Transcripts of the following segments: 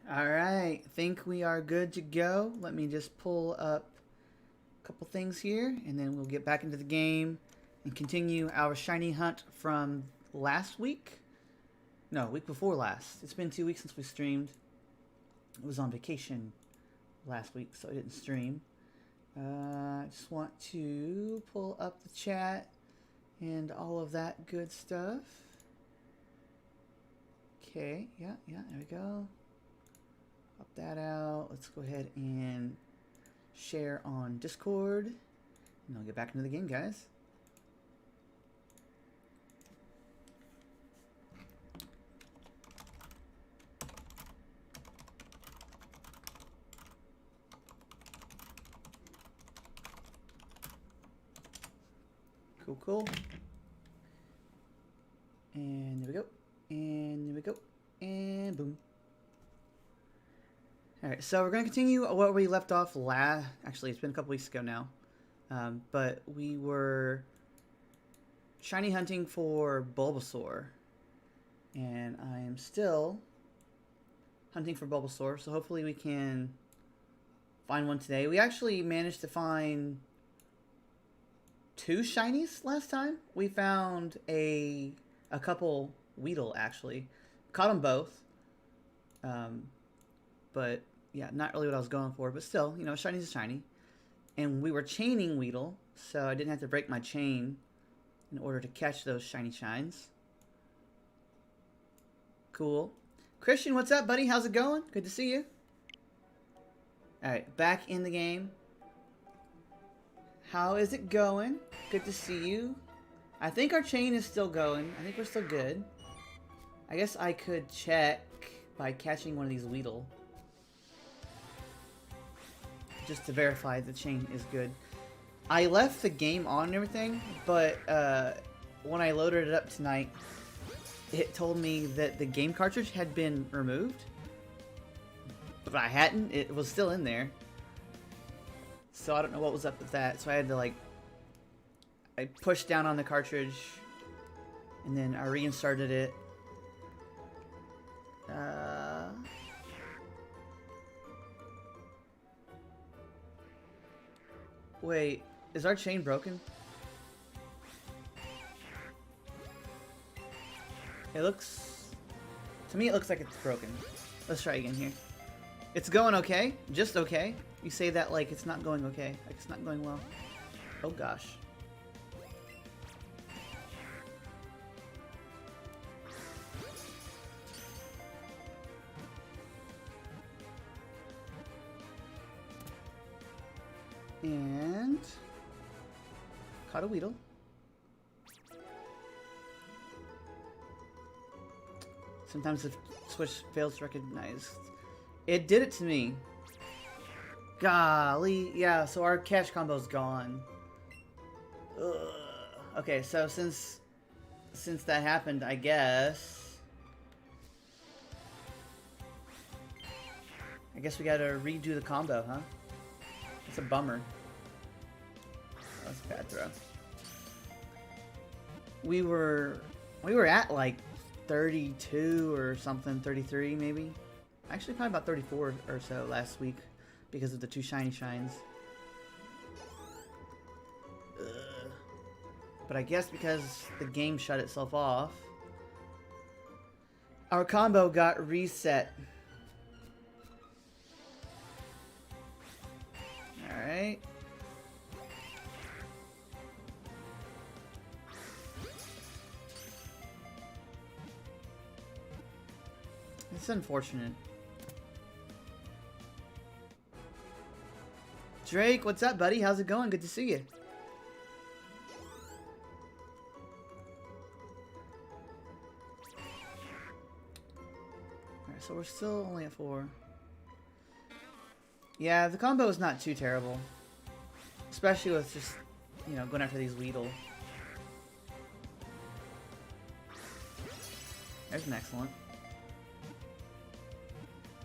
Alright, think we are good to go. Let me just pull up a couple things here, and then we'll get back into the game and continue our shiny hunt from last week. No, week before last. It's been 2 weeks since we streamed. I was on vacation last week, so I didn't stream. I just want to pull up the chat and all of that good stuff. Okay, yeah, there we go. Pop that out. Let's go ahead and share on Discord. And I'll get back into the game, guys. Cool. And there we go. And there we go. And boom. Alright, so we're going to continue what we left off last... Actually, it's been a couple weeks ago now. But we were shiny hunting for Bulbasaur. And I am still hunting for Bulbasaur, so hopefully we can find one today. We actually managed to find 2 shinies last time. We found a couple Weedle, actually. Caught them both. But yeah, not really what I was going for, but still, you know, shiny's a shiny. And we were chaining Weedle, so I didn't have to break my chain in order to catch those shiny shines. Cool. Christian, what's up, buddy? How's it going? Good to see you. Alright, back in the game. How is it going? Good to see you. I think our chain is still going. I think we're still good. I guess I could check by catching one of these Weedle, just to verify the chain is good. I left the game on and everything, but when I loaded it up tonight, it told me that the game cartridge had been removed. But I hadn't. It was still in there. So I don't know what was up with that. So I had to, like, I pushed down on the cartridge, and then I restarted it. Wait, is our chain broken? It looks... To me, it looks like it's broken. Let's try again here. It's going okay. Just okay. You say that like it's not going okay. Like it's not going well. Oh gosh. And caught a Weedle. Sometimes the switch fails to recognize. It did it to me. Golly, yeah. So our catch combo's gone. Ugh. Okay, so since that happened, I guess we gotta redo the combo, huh? It's a bummer. That's a bad throw. We were at like 32 or something, 33 maybe. Actually, probably about 34 or so last week because of the 2 shiny shines. Ugh. But I guess because the game shut itself off, our combo got reset. Alright. It's unfortunate. Drake, what's up, buddy? How's it going? Good to see you. Alright, so we're still only at 4. Yeah, the combo is not too terrible. Especially with just, you know, going after these Weedle. There's an excellent.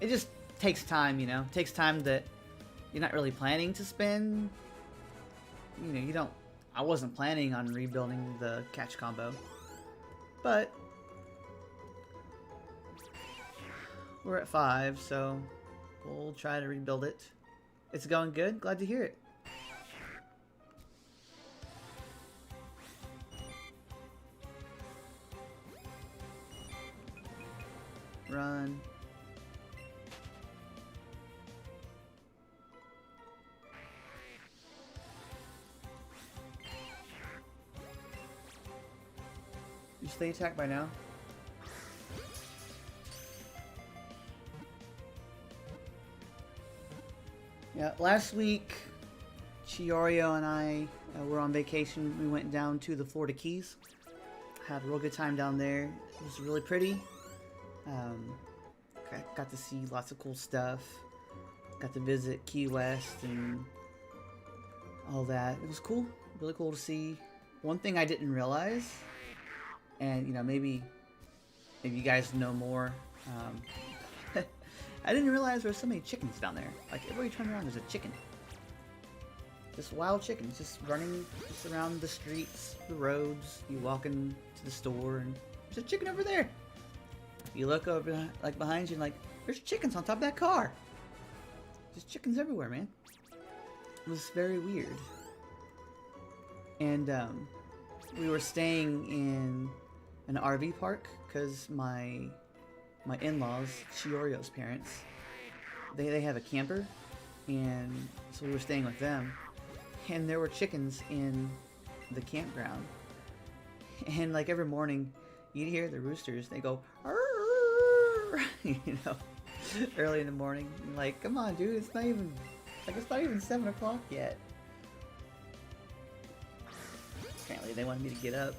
It just takes time, you know? It takes time that you're not really planning to spend. You know, you don't... I wasn't planning on rebuilding the catch combo. But we're at 5, so we'll try to rebuild it. It's going good. Glad to hear it. Run. You stay attacked by now? Yeah, last week, Chiorio and I were on vacation. We went down to the Florida Keys. Had a real good time down there. It was really pretty. Got to see lots of cool stuff. Got to visit Key West and all that. It was cool. Really cool to see. One thing I didn't realize, and you know, maybe you guys know more. I didn't realize there were so many chickens down there. Like, everywhere you turn around, there's a chicken. Just wild chickens, just running just around the streets, the roads. You walk into the store, and there's a chicken over there. You look over, like, behind you, and like, there's chickens on top of that car. There's chickens everywhere, man. It was very weird. And we were staying in an RV park because my in-laws, Chiorio's parents, they have a camper, and so we were staying with them, and there were chickens in the campground, and like every morning you'd hear the roosters, they go you know, early in the morning. You're like, come on dude, it's not even 7 o'clock yet. Apparently they wanted me to get up.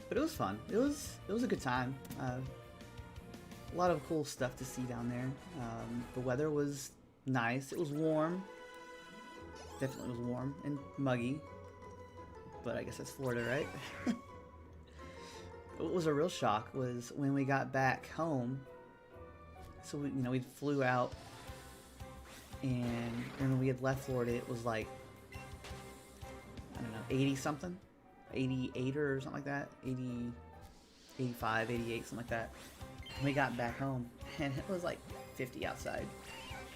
But it was fun. It was a good time. A lot of cool stuff to see down there. The weather was nice. It was warm. Definitely was warm and muggy. But I guess that's Florida, right? What was a real shock was when we got back home. So we flew out, and when we had left Florida, it was like, I don't know, 80 something. 88 or something like that. 80, 85, 88, something like that. And we got back home, and it was like 50 outside.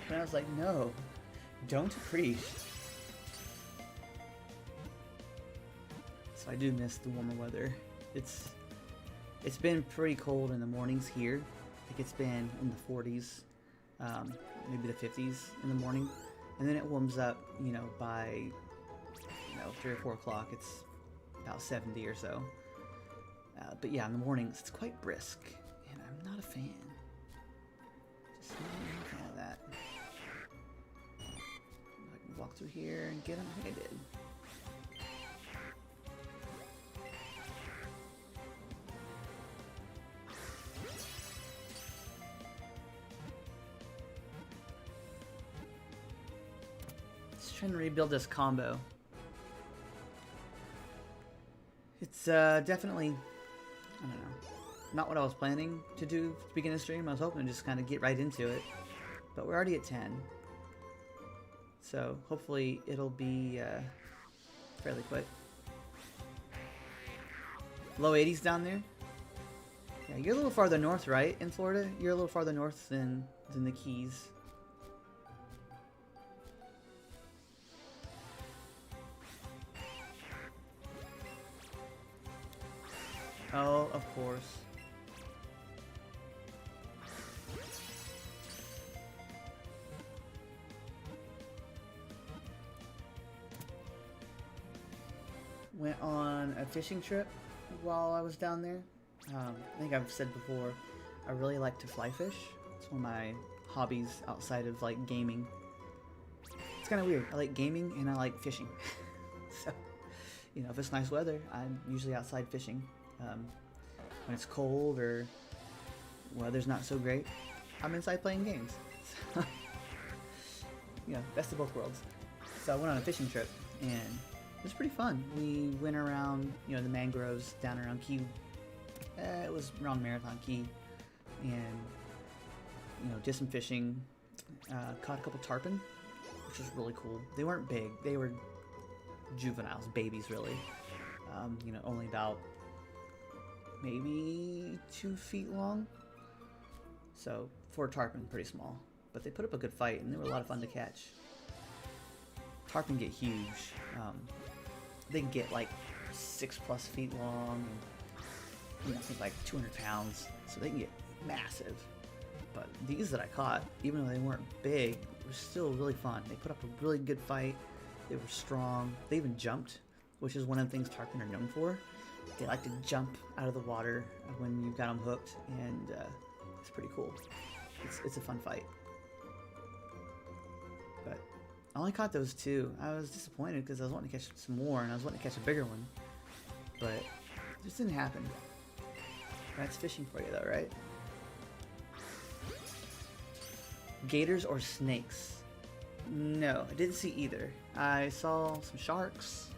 And I was like, no, don't preach. So I do miss the warmer weather. It's been pretty cold in the mornings here. Like, it's been in the 40s, maybe the 50s in the morning. And then it warms up, by 3 or 4 o'clock. It's about 70 or so. But yeah, in the mornings it's quite brisk, and I'm not a fan. Just not a fan of that. I can walk through here and get him. I think I did. Just trying to rebuild this combo. It's definitely, I don't know, not what I was planning to do to begin the stream. I was hoping to just kind of get right into it, but we're already at 10, so hopefully it'll be fairly quick. Low 80s down there. Yeah, you're a little farther north, right? In Florida, you're a little farther north than the Keys. Oh, of course. Went on a fishing trip while I was down there. I think I've said before, I really like to fly fish. It's one of my hobbies outside of like gaming. It's kind of weird. I like gaming and I like fishing. So, if it's nice weather, I'm usually outside fishing. When it's cold or weather's not so great, I'm inside playing games. So, best of both worlds. So I went on a fishing trip, and it was pretty fun. We went around, the mangroves down around Key. It was around Marathon Key, and did some fishing. Caught a couple tarpon, which was really cool. They weren't big; they were juveniles, babies, really. Only about maybe 2 feet long. So for tarpon, pretty small, but they put up a good fight and they were a lot of fun to catch. Tarpon get huge. They can get like 6+ feet long, and I think like 200 pounds, so they can get massive. But these that I caught, even though they weren't big, were still really fun. They put up a really good fight. They were strong. They even jumped, which is one of the things tarpon are known for. They like to jump out of the water when you've got them hooked, and it's pretty cool. It's a fun fight. But I only caught those 2. I was disappointed because I was wanting to catch some more, and I was wanting to catch a bigger one. But it just didn't happen. That's fishing for you though, right? Gators or snakes? No, I didn't see either. I saw some sharks.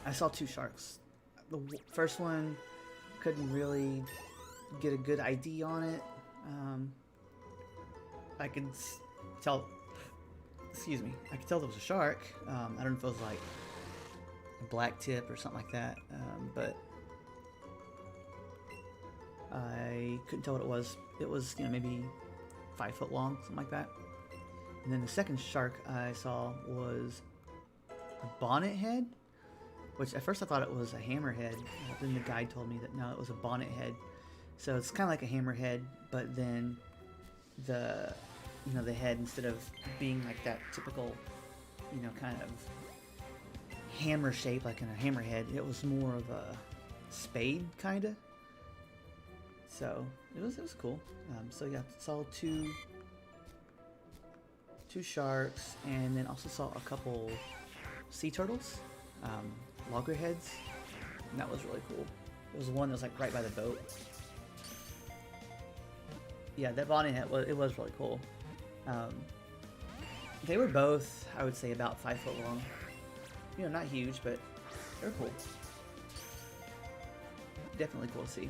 I saw 2 sharks. The first one, couldn't really get a good ID on it. I could tell, excuse me, I could tell there was a shark. I don't know if it was like a black tip or something like that, but I couldn't tell what it was. It was, maybe 5 foot long, something like that. And then the second shark I saw was a bonnet head, which at first I thought it was a hammerhead. Then the guide told me that no, it was a bonnet head. So it's kind of like a hammerhead, but then the head, instead of being like that typical, kind of hammer shape like in a hammerhead, it was more of a spade kind of. So it was cool. So yeah, saw two sharks, and then also saw a couple sea turtles, loggerheads, and that was really cool. There was one that was like right by the boat. Yeah, that bonnet head it was really cool. They were both, I would say, about 5 foot long. Not huge, but they're cool. Definitely cool to see.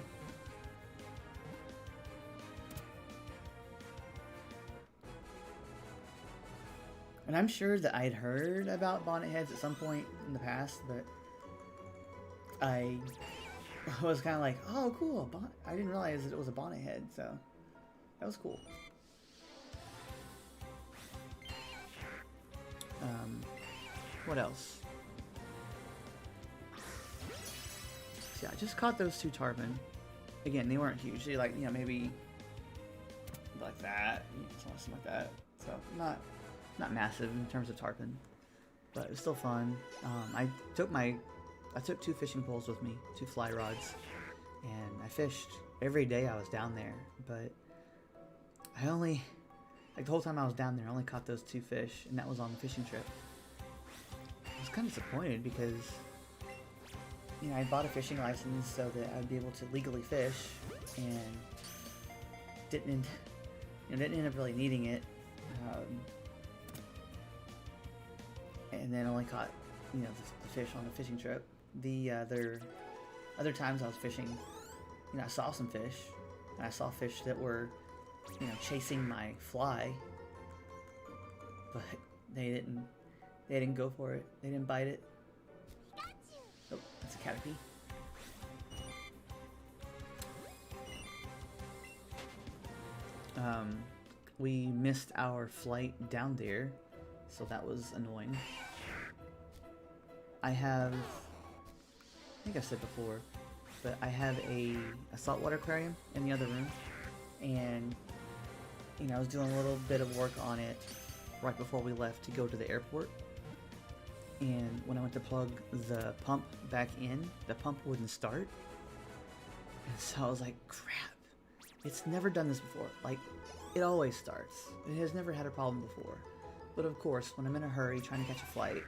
And I'm sure that I'd heard about bonnet heads at some point in the past, but I was kind of like, oh, cool. I didn't realize that it was a bonnet head, so that was cool. What else? So yeah, I just caught those 2 tarpon. Again, they weren't huge. They like, maybe like that, something like that. So not massive in terms of tarpon, but it was still fun. I took 2 fishing poles with me, 2 fly rods, and I fished every day I was down there. But I only, the whole time I was down there, I only caught those 2 fish, and that was on the fishing trip. I was kind of disappointed because I bought a fishing license so that I'd be able to legally fish, and didn't end up really needing it. And then only caught, the fish on the fishing trip. The other times I was fishing, I saw some fish, and I saw fish that were, chasing my fly, but they didn't go for it. They didn't bite it. Oh, that's a caterpie. We missed our flight down there, so that was annoying. I think I've said before, but I have a saltwater aquarium in the other room, and I was doing a little bit of work on it right before we left to go to the airport. And when I went to plug the pump back in, the pump wouldn't start. And so I was like, crap, it's never done this before. Like, it always starts. It has never had a problem before. But of course, when I'm in a hurry trying to catch a flight,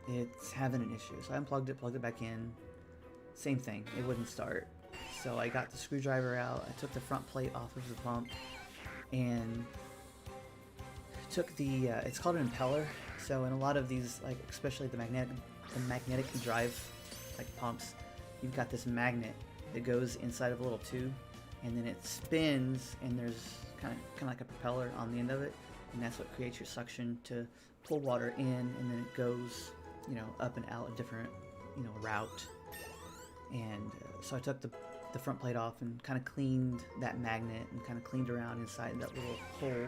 it's having an issue. So I unplugged it, plugged it back in. Same thing, it wouldn't start. So I got the screwdriver out, I took the front plate off of the pump, and took the, it's called an impeller. So in a lot of these, like especially the magnetic drive pumps, you've got this magnet that goes inside of a little tube, and then it spins, and there's kind of like a propeller on the end of it, and that's what creates your suction to pull water in, and then it goes, up and out a different, route. And so I took the the front plate off and kind of cleaned that magnet and kind of cleaned around inside that little hole.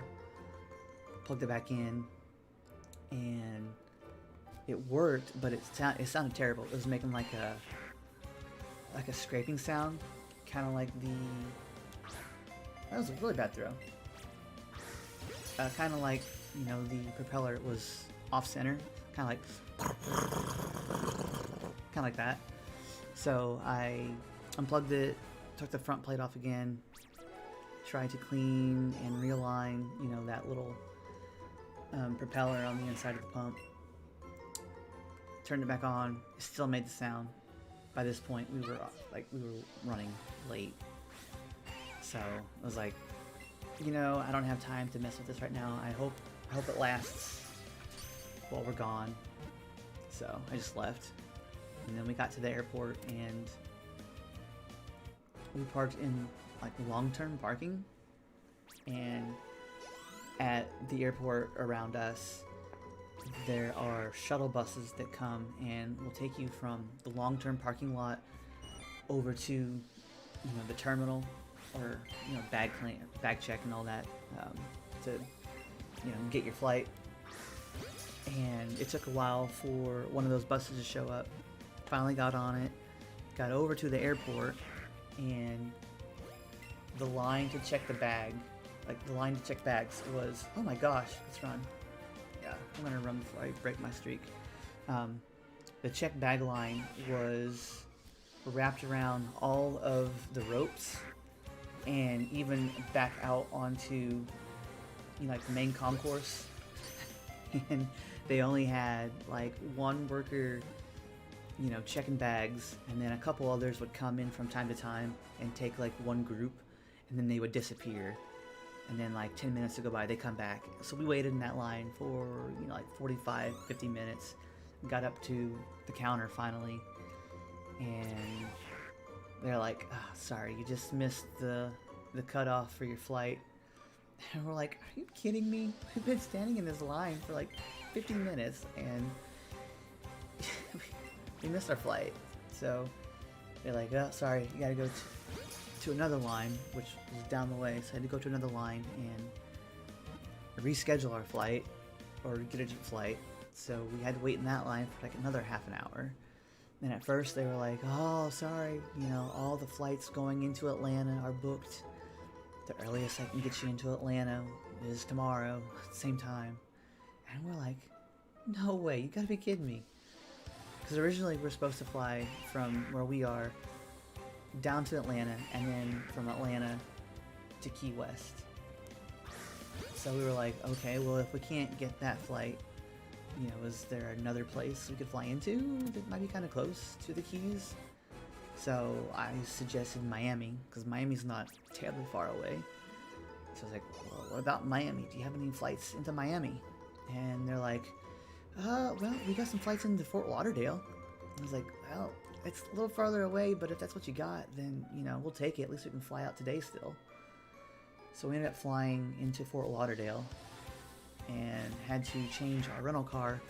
Plugged it back in, and it worked, but it sounded terrible. It was making like a scraping sound, kind of like that was a really bad throw. Kind of like, you know, the propeller was off center, kind of like that. So I unplugged it, took the front plate off again, tried to clean and realign, you know, that little propeller on the inside of the pump. Turned it back on. It still made the sound. By this point, we were running late. So I was like, you know, I don't have time to mess with this right now. I hope it lasts while we're gone. So I just left. And then we got to the airport and we parked in like long-term parking. And at the airport around us, there are shuttle buses that come and will take you from the long-term parking lot over to, you know, the terminal, or, you know, bag check and all that, to, you know, get your flight. And it took a while for one of those buses to show up. Finally got on it, got over to the airport, and the line to check the bag, like the line to check bags was, oh my gosh, let's run. Yeah, I'm gonna run before I break my streak. The check bag line was wrapped around all of the ropes and even back out onto, you know, like the main concourse. And they only had like one worker, you know, checking bags, and then a couple others would come in from time to time and take like one group, and then they would disappear. And then like 10 minutes to go by, they come back. So we waited in that line for, you know, like 45, 50 minutes. Got up to the counter finally, and they're like, oh, sorry, you just missed the cutoff for your flight. And we're like, are you kidding me? We've been standing in this line for like 15 minutes and we missed our flight. So they're like, oh, sorry, you gotta go to another line, which was down the way. So I had to go to another line and reschedule our flight, or get a different flight. So we had to wait in that line for like another half an hour. And at first they were like, oh, sorry, you know, all the flights going into Atlanta are booked. The earliest I can get you into Atlanta is tomorrow, same time. And we're like, no way, you gotta be kidding me. Because originally we're supposed to fly from where we are down to Atlanta, and then from Atlanta to Key West. So we were like, okay, well, if we can't get that flight, you know, is there another place we could fly into that might be kind of close to the Keys? So I suggested Miami, because Miami's not terribly far away. So I was like, well, what about Miami? Do you have any flights into Miami? And they're like, well, we got some flights into Fort Lauderdale. I was like, well, it's a little farther away, but if that's what you got, then, you know, we'll take it. At least we can fly out today still. So we ended up flying into Fort Lauderdale and had to change our rental car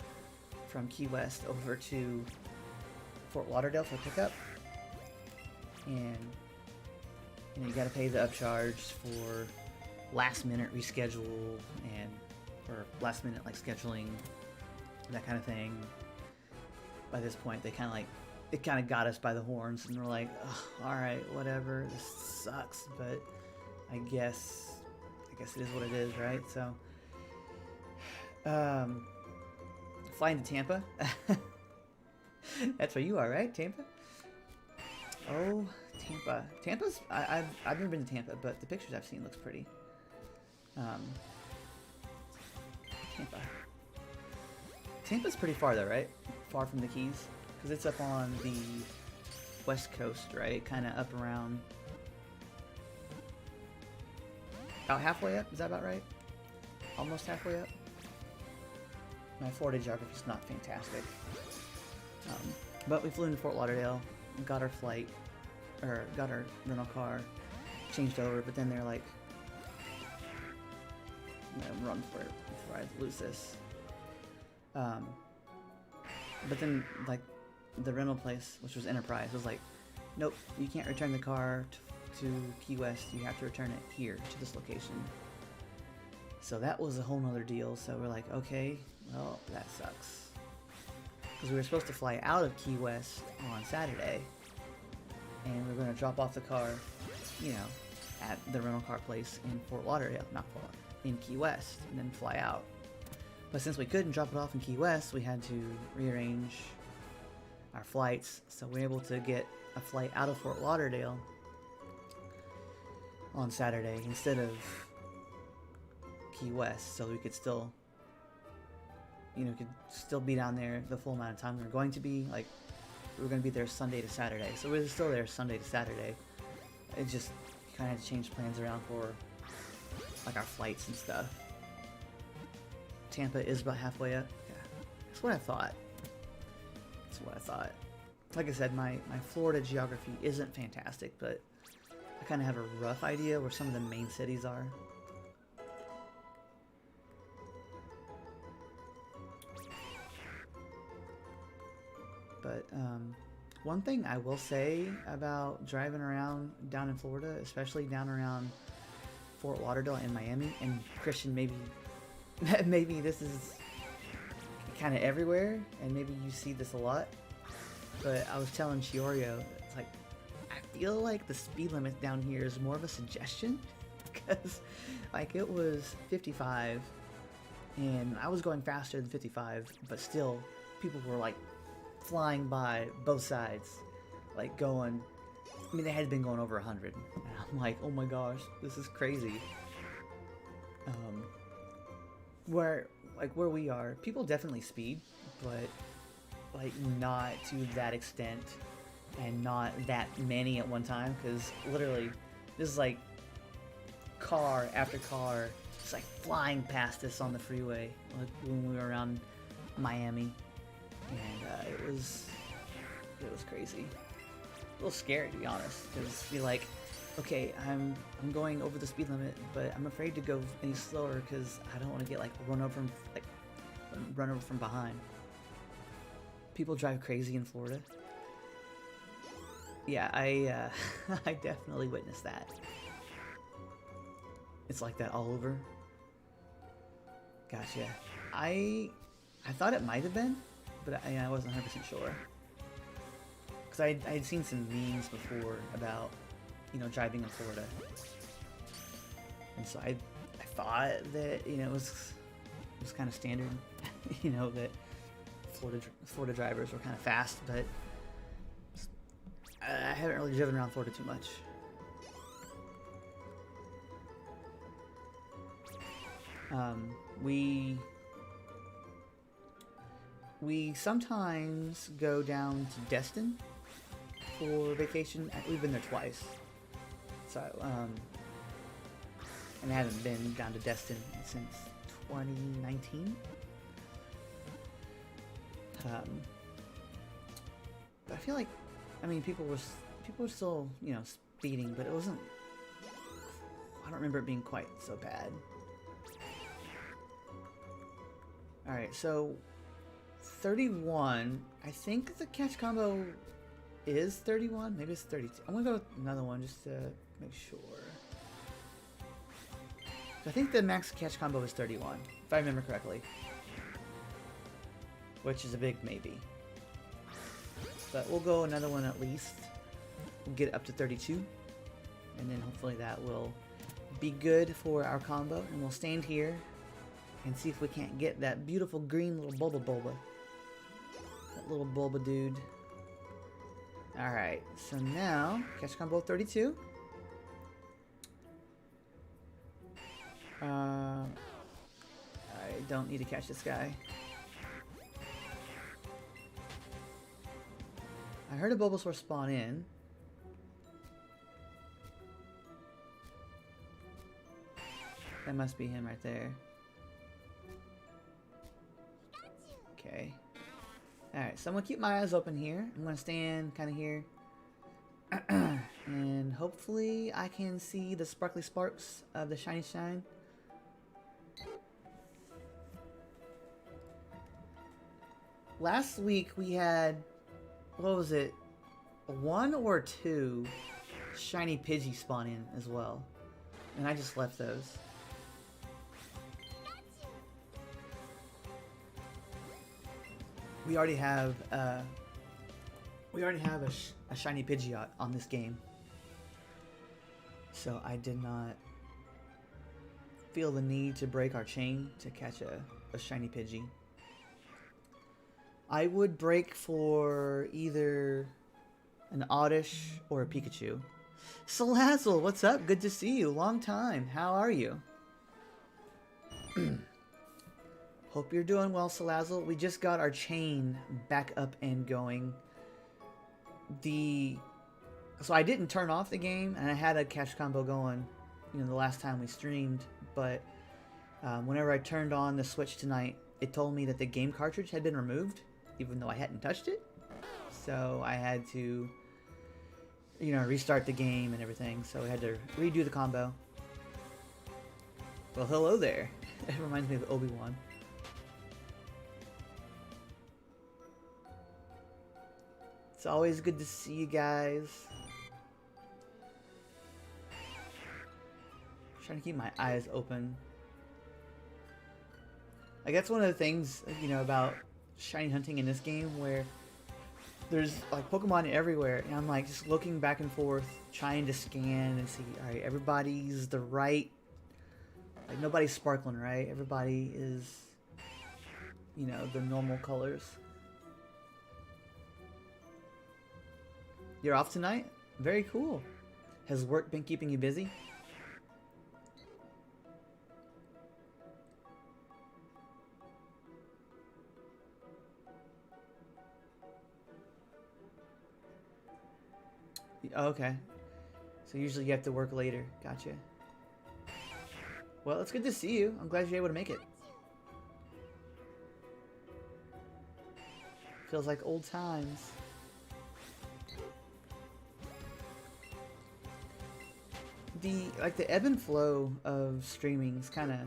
from Key West over to Fort Lauderdale for pickup. And, you know, you gotta pay the upcharge for last minute reschedule and, or last minute like scheduling, that kind of thing. By this point, it kind of got us by the horns, and we're like, all right, whatever, this sucks, but I guess it is what it is, right? So, flying to Tampa. That's where you are, right? Tampa? Oh, Tampa. Tampa's, I've never been to Tampa, but the pictures I've seen looks pretty. Tampa. Tampa's pretty far though, right? Far from the Keys? Because it's up on the west coast, right? Kind of up around... about halfway up? Is that about right? Almost halfway up? My Florida geography is not fantastic. But we flew into Fort Lauderdale, got our flight, or got our rental car, changed over, but then they're like, I'm gonna run for it before I lose this. But then, like, the rental place, which was Enterprise, was like, nope, you can't return the car to Key West. You have to return it here to this location. So that was a whole nother deal. So we're like, okay, well, that sucks. Because we were supposed to fly out of Key West on Saturday. And we're going to drop off the car, you know, at the rental car place in Fort Lauderdale. Not Fort Lauderdale, in Key West. And then fly out. But since we couldn't drop it off in Key West, we had to rearrange our flights. So we were able to get a flight out of Fort Lauderdale on Saturday instead of Key West, so we could still, you know, could still be down there the full amount of time we were going to be. Like, we were going to be there Sunday to Saturday, so we were still there Sunday to Saturday. It just kind of had to change plans around for like our flights and stuff. Tampa is about halfway up. Yeah, that's what I thought. That's what I thought. Like I said, my Florida geography isn't fantastic, but I kind of have a rough idea where some of the main cities are. But one thing I will say about driving around down in Florida, especially down around Fort Lauderdale and Miami, and Christian, maybe this is kind of everywhere, and maybe you see this a lot, but I was telling Chiorio, it's like, I feel like the speed limit down here is more of a suggestion, because like it was 55, and I was going faster than 55, but still, people were like flying by both sides, like going, I mean, they had been going over 100, and I'm like, oh my gosh, this is crazy. Where we are, people definitely speed, but like not to that extent, and not that many at one time, because literally, this is like car after car, just like flying past us on the freeway, like when we were around Miami. And it was crazy. A little scary, to be honest, because you're like, okay, I'm going over the speed limit, but I'm afraid to go any slower because I don't want to get like run over from behind. People drive crazy in Florida. Yeah, I I definitely witnessed that. It's like that all over. Gotcha. I thought it might have been, but I wasn't 100% sure. Because I had seen some memes before about, you know, driving in Florida. And so I thought that, you know, it was kind of standard, you know, that Florida drivers were kind of fast, but I haven't really driven around Florida too much. We sometimes go down to Destin for vacation. We've been there twice. So, and I haven't been down to Destin since 2019. But I feel like, I mean, people were still, you know, speeding, but it wasn't, I don't remember it being quite so bad. Alright, so 31, I think the catch combo is 31, maybe it's 32. I'm gonna go with another one just to make sure. I think the max catch combo is 31, if I remember correctly. Which is a big maybe. But we'll go another one at least. We'll get it up to 32. And then hopefully that will be good for our combo. And we'll stand here and see if we can't get that beautiful green little Bulba. That little Bulba dude. Alright, so now, catch combo 32. I don't need to catch this guy. I heard a Bulbasaur spawn in. That must be him right there. Okay. Alright, so I'm going to keep my eyes open here. I'm going to stand kind of here. And hopefully I can see the sparkly sparks of the shiny shine. Last week we had, what was it? one or two shiny Pidgey spawn in as well. And I just left those. We already have a shiny Pidgeot on this game. So I did not feel the need to break our chain to catch a shiny Pidgey. I would break for either an Oddish or a Pikachu. Salazzle, what's up? Good to see you. Long time. How are you? Hope you're doing well, Salazzle. We just got our chain back up and going. So I didn't turn off the game, and I had a catch combo going, the last time we streamed. But whenever I turned on the Switch tonight, it told me that the game cartridge had been removed, even though I hadn't touched it. So I had to, restart the game and everything. So I had to redo the combo. Well, hello there. It reminds me of Obi-Wan. It's always good to see you guys. I'm trying to keep my eyes open. Like, that's one of the things, about shiny hunting in this game, where there's like Pokemon everywhere, and I'm like just looking back and forth, trying to scan and see, alright, everybody's the right, like nobody's sparkling, right? Everybody is, the normal colors. You're off tonight? Very cool. Has work been keeping you busy? Okay. So usually you have to work later. Gotcha. Well, it's good to see you. I'm glad you're able to make it. Feels like old times. The ebb and flow of streaming is kind of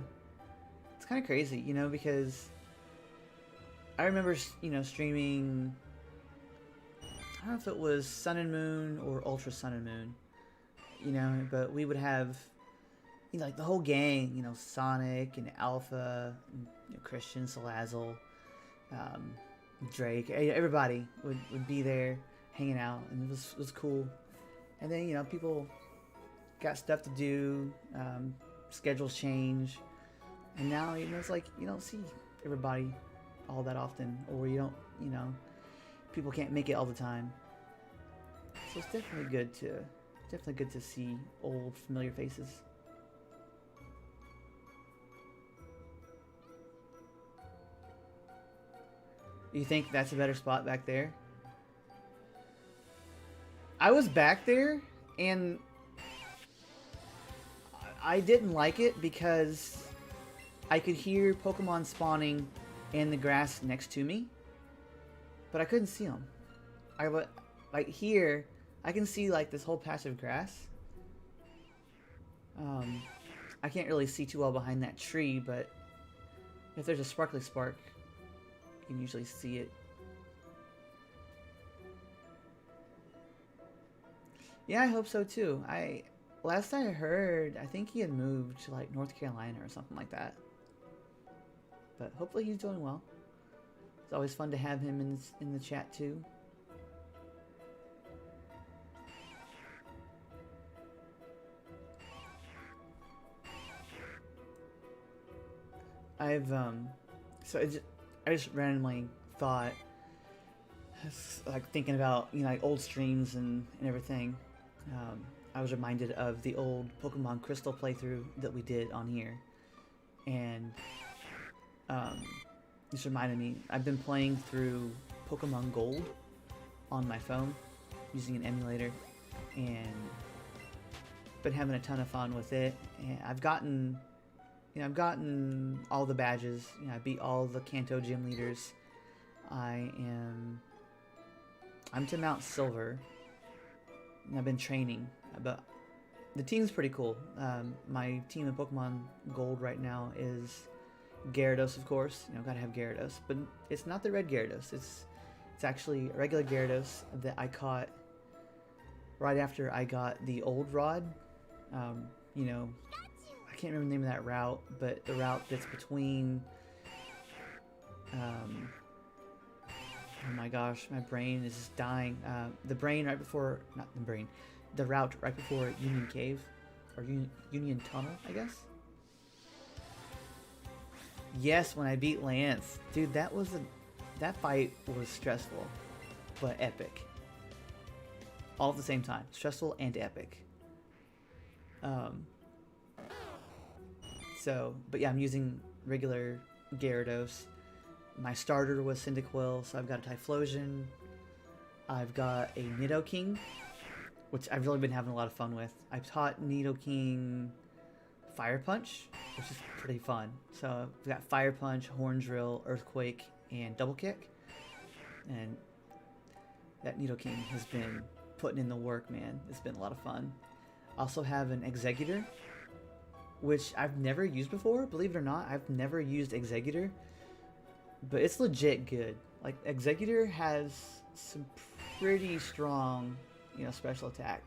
crazy, because I remember, streaming, I don't know if it was Sun and Moon or Ultra Sun and Moon, but we would have, like the whole gang, Sonic and Alpha, and, Christian, Salazzle, Drake, everybody would be there hanging out, and it was cool. And then, people got stuff to do, schedules change, and now it's like you don't see everybody all that often, or you don't, people can't make it all the time. So it's definitely good to see old familiar faces. You think that's a better spot back there? I was back there, and I didn't like it because I could hear Pokemon spawning in the grass next to me, but I couldn't see them. Like here, I can see like this whole patch of grass. I can't really see too well behind that tree, but if there's a sparkly spark, you can usually see it. Yeah, I hope so too. Last I heard, I think he had moved to like North Carolina or something like that. But hopefully he's doing well. It's always fun to have him in the chat too. I just randomly thought, like thinking about like old streams and everything. I was reminded of the old Pokemon Crystal playthrough that we did on here, and this reminded me. I've been playing through Pokemon Gold on my phone using an emulator, and been having a ton of fun with it. And I've gotten all the badges. I beat all the Kanto gym leaders. I'm to Mount Silver, and I've been training. But the team's pretty cool. My team in Pokemon Gold right now is Gyarados, of course. Gotta have Gyarados, but it's not the red Gyarados. It's actually a regular Gyarados that I caught right after I got the old rod. You know, I can't remember the name of that route, but the route that's between. Oh my gosh, my brain is just dying. The brain right before, not the brain, the route right before Union Cave, or Union Tunnel, I guess. Yes, when I beat Lance, dude, that fight was stressful, but epic. All at the same time, stressful and epic. Um. So, but yeah, I'm using regular Gyarados. My starter was Cyndaquil, so I've got a Typhlosion. I've got a Nidoking, which I've really been having a lot of fun with. I've taught Nidoking Fire Punch, which is pretty fun. So we've got Fire Punch, Horn Drill, Earthquake, and Double Kick. And that Nidoking has been putting in the work, man. It's been a lot of fun. I also have an Exeggutor, which I've never used before. Believe it or not, I've never used Exeggutor. But it's legit good. Like, Exeggutor has some pretty strong, you know, special attack.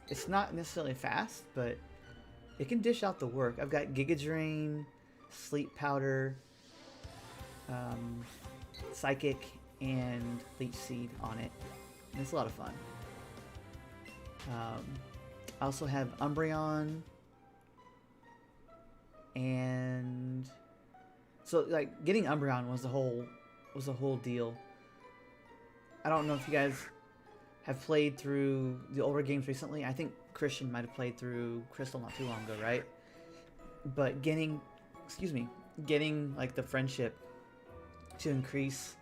It's not necessarily fast, but it can dish out the work. I've got Giga Drain, Sleep Powder, Psychic, and Leech Seed on it. And it's a lot of fun. I also have Umbreon, and so like getting Umbreon was a whole deal. I don't know if you guys have played through the older games recently. I think Christian might have played through Crystal not too long ago, right? But getting like the friendship to increase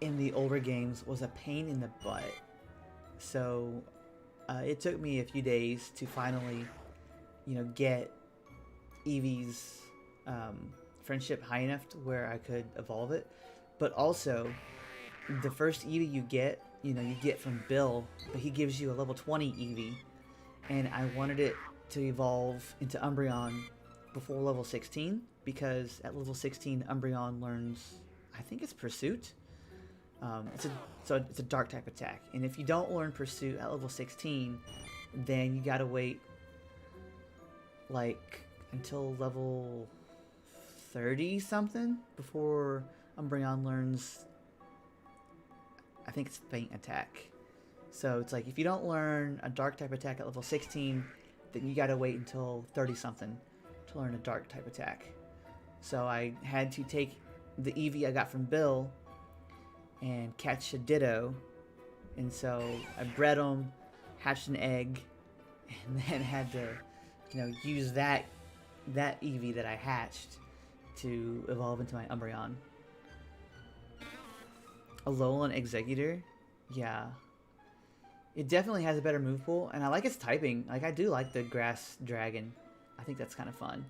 in the older games was a pain in the butt. So it took me a few days to finally, you know, get Eevee's friendship high enough to where I could evolve it. But also, the first Eevee you get, you know, you get from Bill, but he gives you a level 20 Eevee, and I wanted it to evolve into Umbreon before level 16, because at level 16 Umbreon learns, I think it's Pursuit. It's a dark type attack, and if you don't learn Pursuit at level 16, then you gotta wait like until level 30 something before Umbreon learns, I think it's Faint Attack. So it's like if you don't learn a dark type attack at level 16, then you gotta wait until 30 something to learn a dark type attack. So I had to take the Eevee I got from Bill and catch a Ditto, and so I bred them, hatched an egg, and then had to, you know, use that Eevee that I hatched to evolve into my Umbreon. Alolan Exeggutor, yeah, it definitely has a better move pool, and I like its typing. Like, I do like the Grass Dragon. I think that's kind of fun.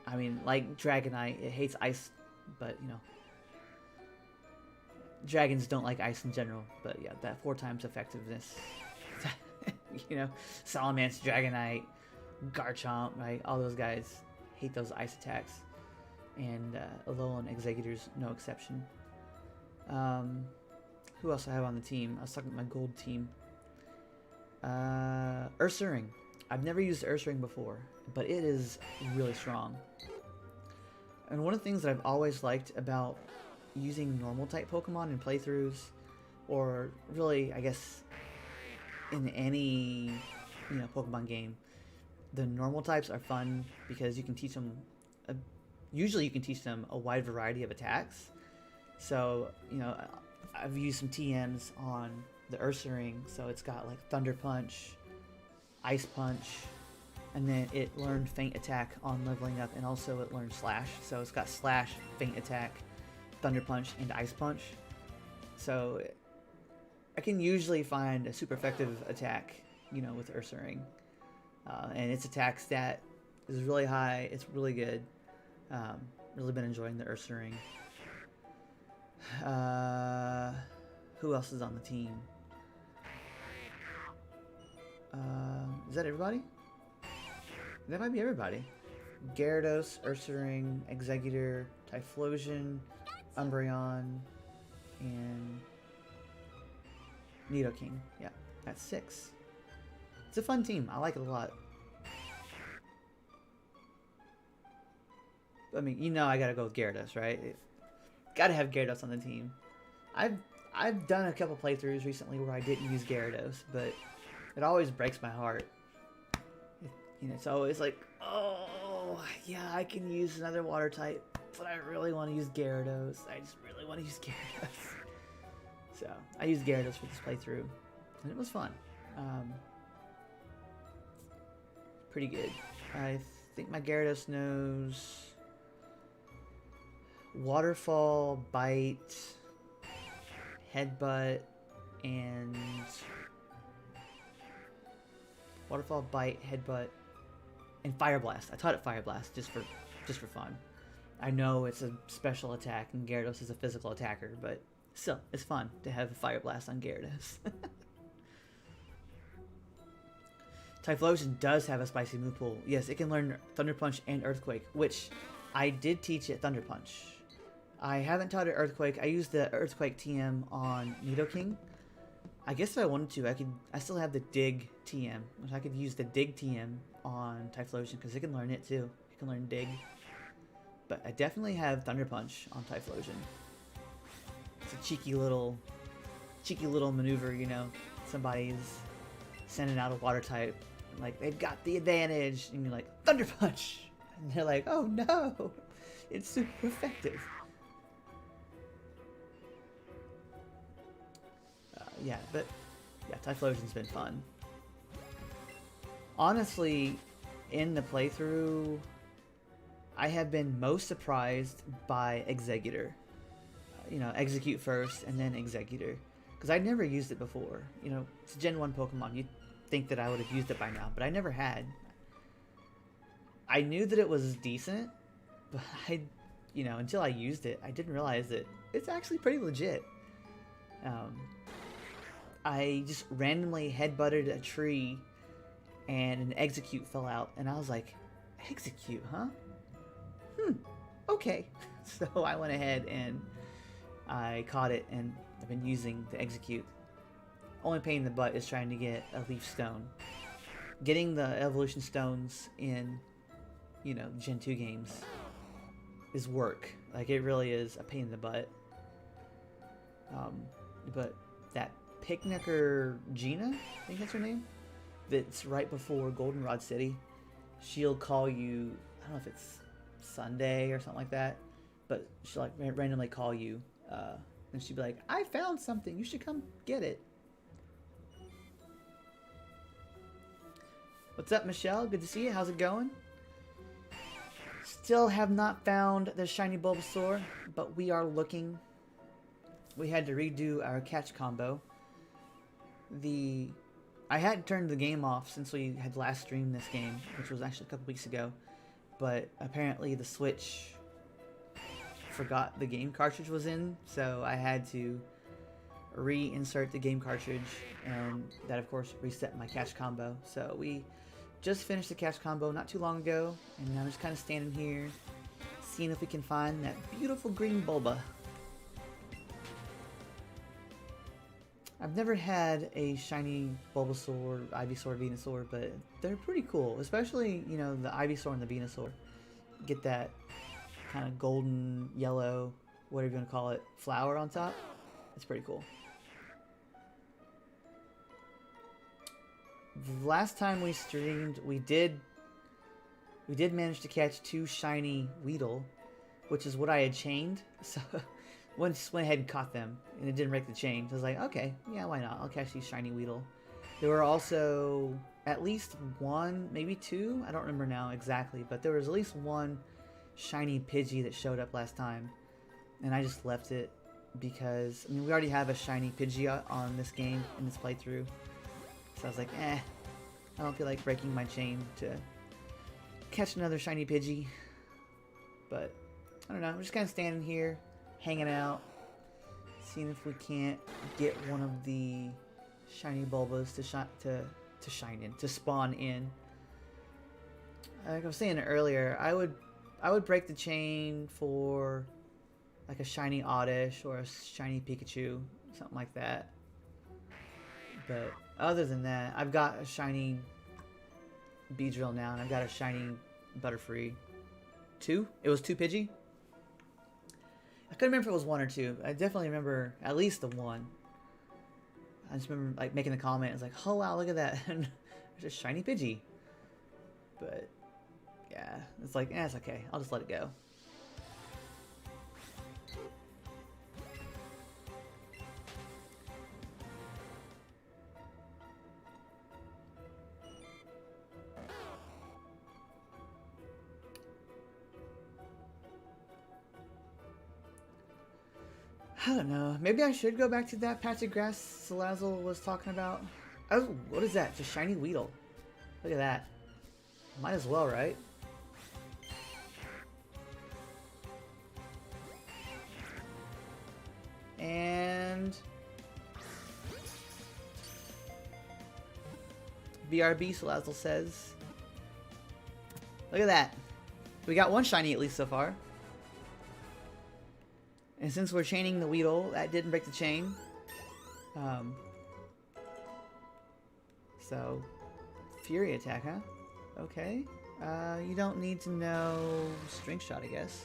I mean, like Dragonite, it hates ice, but you know, dragons don't like ice in general. But yeah, that 4 times effectiveness. You know, Salamence, Dragonite, Garchomp, right? All those guys hate those ice attacks, and Alolan Exeggutor's no exception. Who else I have on the team? I was talking about my gold team. Ursaring. I've never used Ursaring before, but it is really strong. And one of the things that I've always liked about using normal type Pokemon in playthroughs, or really, I guess, in any, you know, Pokemon game, the normal types are fun because you can teach them. Usually, you can teach them a wide variety of attacks. So, you know, I've used some TMs on the Ursaring, so it's got like Thunder Punch, Ice Punch, and then it learned Faint Attack on leveling up, and also it learned Slash. So it's got Slash, Faint Attack, Thunder Punch, and Ice Punch. So I can usually find a super effective attack, you know, with Ursaring. And its attack stat is really high. It's really good. Really been enjoying the Ursaring. Who else is on the team? Is that everybody? That might be everybody. Gyarados, Ursaring, Exeggutor, Typhlosion, Umbreon, and Nidoking. Yeah, that's 6. It's a fun team. I like it a lot. I mean, you know I gotta go with Gyarados, right? Gotta have Gyarados on the team. I've done a couple playthroughs recently where I didn't use Gyarados, but it always breaks my heart. You know, it's always like, oh, yeah, I can use another water type, but I really want to use Gyarados. I just really want to use Gyarados. So, I used Gyarados for this playthrough, and it was fun. Pretty good. I think my Gyarados knows Waterfall, Bite, Headbutt, and Waterfall, Bite, Headbutt, and Fire Blast. I taught it Fire Blast just for fun. I know it's a special attack and Gyarados is a physical attacker, but still, it's fun to have a Fire Blast on Gyarados. Typhlosion does have a spicy move pool. Yes, it can learn Thunder Punch and Earthquake, which I did teach it Thunder Punch. I haven't taught it Earthquake. I used the Earthquake TM on Nidoking. I guess if I wanted to, I still have the Dig TM, which I could use the Dig TM on Typhlosion because it can learn it too. It can learn Dig. But I definitely have Thunder Punch on Typhlosion. It's a cheeky little maneuver, you know. Somebody's sending out a water type, like they've got the advantage, and you're like, Thunder Punch! And they're like, oh no! It's super effective. Yeah, Typhlosion's been fun. Honestly, in the playthrough, I have been most surprised by Executor. You know, Execute first, and then Executor. Because I'd never used it before. You know, it's a Gen 1 Pokemon. You'd think that I would have used it by now, but I never had. I knew that it was decent, but until I used it, I didn't realize that it's actually pretty legit. I just randomly headbutted a tree, and an Execute fell out, and I was like, Execute, huh? Okay. So I went ahead and I caught it, and I've been using the Execute. Only pain in the butt is trying to get a Leaf Stone. Getting the Evolution Stones in, Gen 2 games is work. Like, it really is a pain in the butt. But that Picnicker Gina, I think that's her name, that's right before Goldenrod City, she'll call you, I don't know if it's Sunday or something like that, but she'll like randomly call you, and she'll be like, I found something, you should come get it. What's up, Michelle? Good to see you. How's it going? Still have not found the shiny Bulbasaur, but we are looking. We had to redo our catch combo. I hadn't turned the game off since we had last streamed this game, which was actually a couple weeks ago, but apparently the Switch forgot the game cartridge was in, so I had to reinsert the game cartridge, and that of course reset my catch combo. So we just finished the catch combo not too long ago, and I'm just kind of standing here seeing if we can find that beautiful green Bulba. I've never had a shiny Bulbasaur, Ivysaur, Venusaur, but they're pretty cool, especially, the Ivysaur and the Venusaur. Get that kind of golden, yellow, whatever you want to call it, flower on top. It's pretty cool. The last time we streamed, we did manage to catch 2 shiny Weedle, which is what I had chained. So once went ahead and caught them, and it didn't break the chain. So I was like, okay, yeah, why not? I'll catch these shiny Weedle. There were also at least 1, maybe 2. I don't remember now exactly, but there was at least 1 shiny Pidgey that showed up last time, and I just left it because we already have a shiny Pidgey on this game in this playthrough. So I was like, I don't feel like breaking my chain to catch another shiny Pidgey. But I don't know, I'm just kind of standing here, hanging out, seeing if we can't get one of the shiny Bulbas to spawn in. Like I was saying earlier, I would break the chain for like a shiny Oddish or a shiny Pikachu, something like that. But other than that, I've got a shiny Beedrill now, and I've got a shiny Butterfree. 2? It was 2 Pidgey? I couldn't remember if it was 1 or 2. I definitely remember at least the 1. I just remember like making the comment. I was like, oh wow, look at that. And there's a shiny Pidgey. But yeah, it's like, it's okay. I'll just let it go. I don't know. Maybe I should go back to that patch of grass Salazzle was talking about. Oh, what is that? Just shiny Weedle. Look at that. Might as well, right? And BRB Salazzle says, look at that. We got one shiny at least so far. And since we're chaining the Weedle, that didn't break the chain. So, Fury attack, huh? Okay. You don't need to know String Shot, I guess.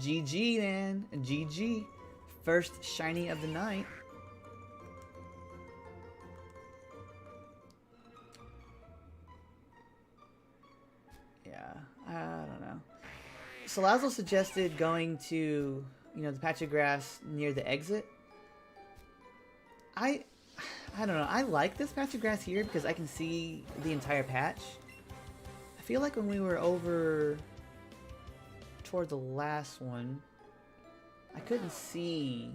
GG, man. GG. First shiny of the night. I don't know. Salazzle suggested going to, the patch of grass near the exit. I don't know. I like this patch of grass here because I can see the entire patch. I feel like when we were over toward the last one, I couldn't see.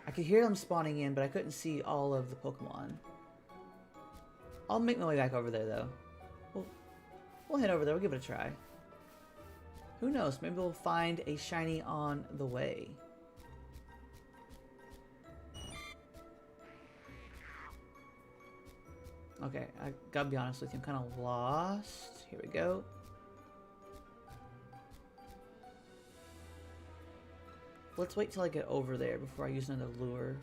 I could hear them spawning in, but I couldn't see all of the Pokemon. I'll make my way back over there, though. We'll head over there. We'll give it a try. Who knows? Maybe we'll find a shiny on the way. Okay, I gotta be honest with you. I'm kind of lost. Here we go. Let's wait till I get over there before I use another lure.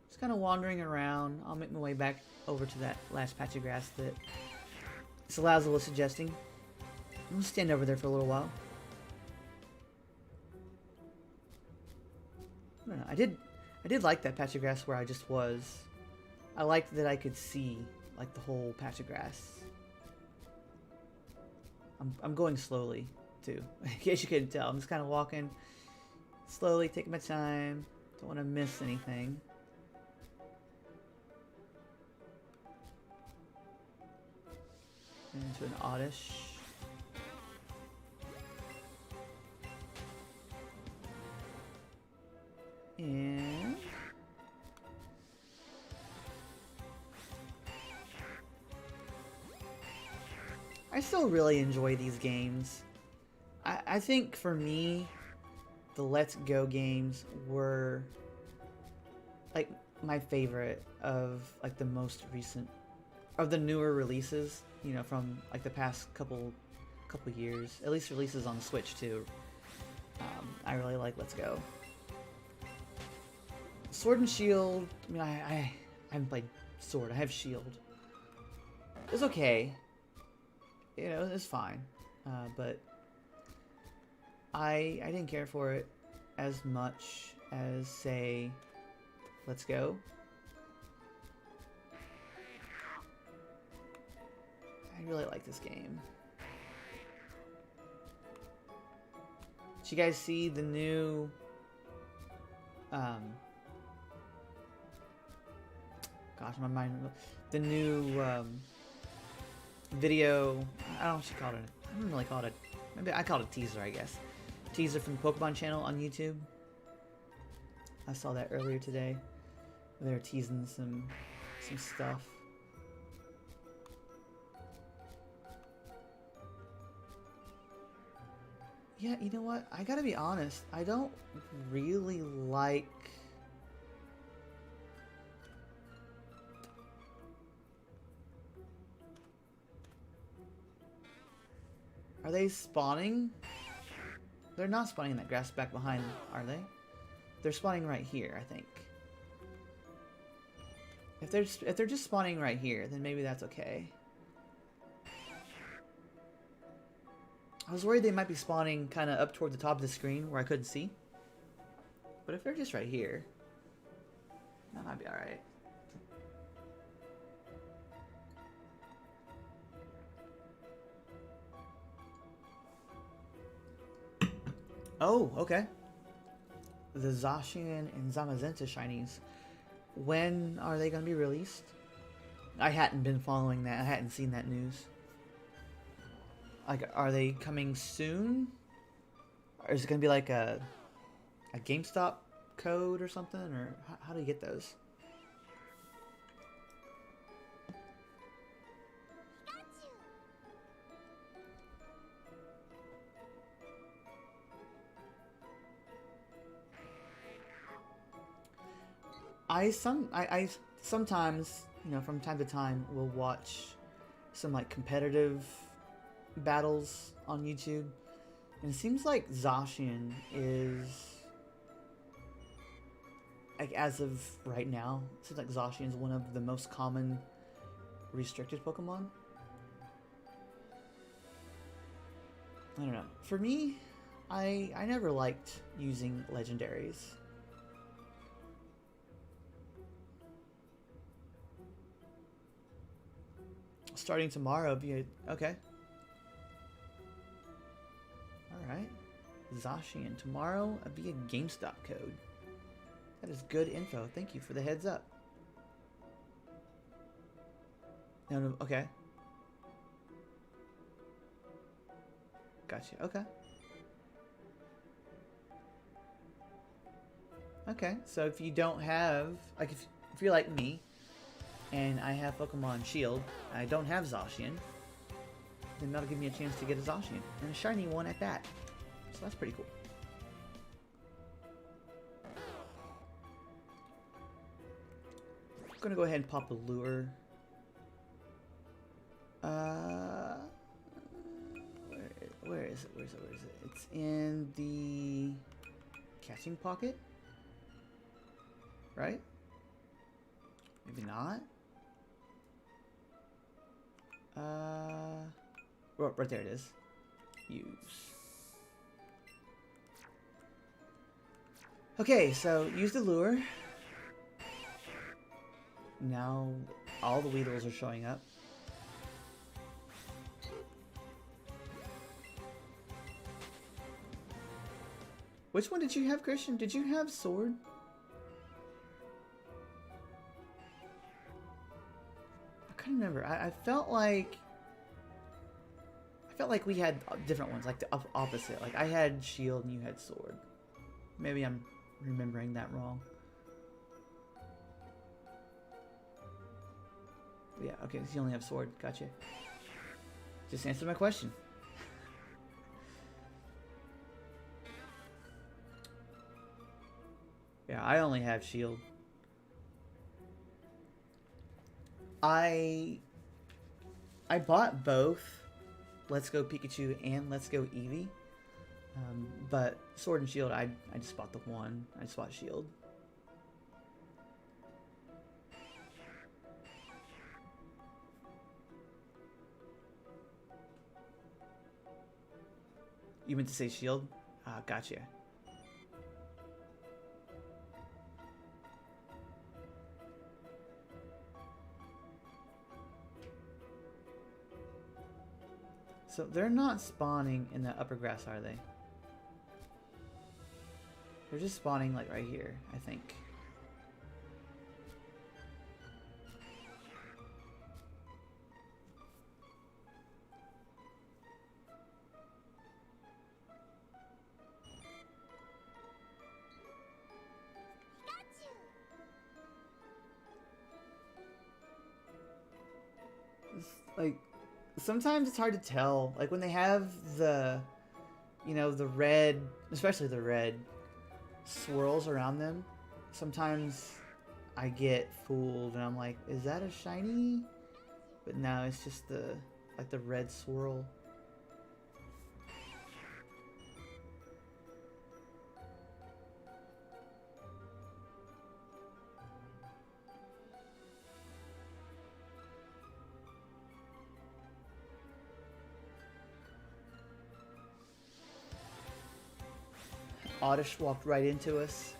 Just kind of wandering around. I'll make my way back over to that last patch of grass that Salazzle was suggesting. I'm gonna stand over there for a little while. I don't know. I did like that patch of grass where I just was. I liked that I could see like the whole patch of grass. I'm going slowly too. In case you couldn't tell, I'm just kind of walking slowly, taking my time. Don't want to miss anything. Into an Oddish. And I still really enjoy these games. I think for me, the Let's Go games were like my favorite of like the most recent, of the newer releases. From like the past couple years, at least releases on Switch too. I really like Let's Go. Sword and Shield. I mean, I haven't played Sword. I have Shield. It's okay. It's fine. But I didn't care for it as much as, say, Let's Go. I really like this game. Did you guys see the new gosh, my mind, the new video, I don't know what you call it. I don't really call it maybe I called it a teaser, I guess. Teaser from the Pokemon channel on YouTube. I saw that earlier today. They were teasing some stuff. Yeah, you know what? I gotta be honest. I don't really like... Are they spawning? They're not spawning in that grass back behind, are they? They're spawning right here, I think. If they're just spawning right here, then maybe that's okay. I was worried they might be spawning kind of up toward the top of the screen where I couldn't see. But if they're just right here, that might be alright. Oh, okay. The Zacian and Zamazenta shinies. When are they going to be released? I hadn't been following that. I hadn't seen that news. Like, are they coming soon? Or is it going to be like a GameStop code or something? Or how do you get those? I sometimes, you know, from time to time, will watch some like competitive battles on YouTube, and it seems like Zacian is, like, as of right now, it seems like Zacian is one of the most common restricted Pokemon. I don't know. For me, I never liked using legendaries. Starting tomorrow, okay. Alright. Zacian. Tomorrow, via GameStop code. That is good info. Thank you for the heads up. No, okay. Gotcha. Okay. Okay, so if you don't have, like, if you're like me, and I have Pokemon Shield, and I don't have Zacian, then that'll give me a chance to get a Zacian, and a shiny one at that. So that's pretty cool. I'm gonna go ahead and pop a lure. Where is it? Where is it? Where is it? It's in the catching pocket, right? Maybe not. Right there it is. Use. Okay, so use the lure. Now all the Weedles are showing up. Which one did you have, Christian? Did you have Sword? I couldn't remember. I felt like we had different ones, like the opposite. Like I had Shield and you had Sword. Maybe I'm remembering that wrong. Yeah, okay, so you only have Sword. Gotcha. Just answered my question. Yeah, I only have Shield. I bought both Let's Go Pikachu and Let's Go Eevee. But Sword and Shield, I just bought the one. I just bought Shield. You meant to say Shield? Gotcha. So they're not spawning in the upper grass, are they? They're just spawning like right here, I think. It's like, sometimes it's hard to tell. Like when they have the, you know, the red, especially the red swirls around them, sometimes I get fooled and I'm like, is that a shiny? But no, it's just the, like the red swirl. Oddish walked right into us.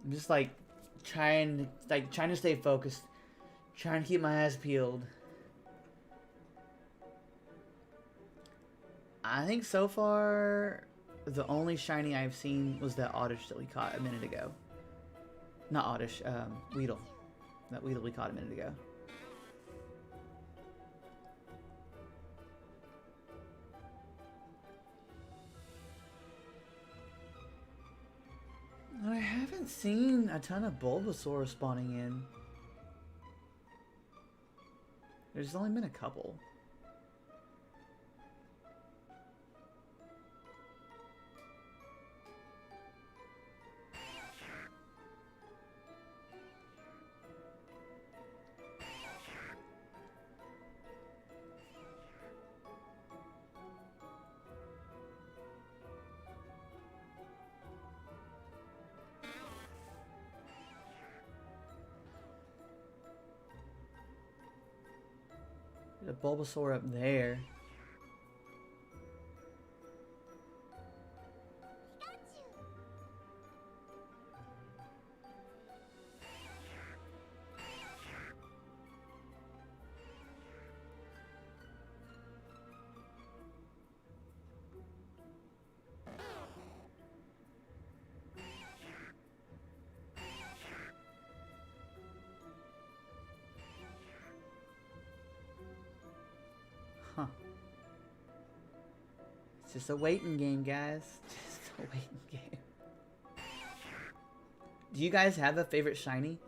I'm just like trying to stay focused, trying to keep my eyes peeled. I think so far the only shiny I've seen was that Oddish that we caught a minute ago. Not Oddish, Weedle. That Weedle we caught a minute ago. I haven't seen a ton of Bulbasaur spawning in. There's only been a couple. There's a Bulbasaur up there. Huh. It's just a waiting game, guys. Just a waiting game. Do you guys have a favorite shiny?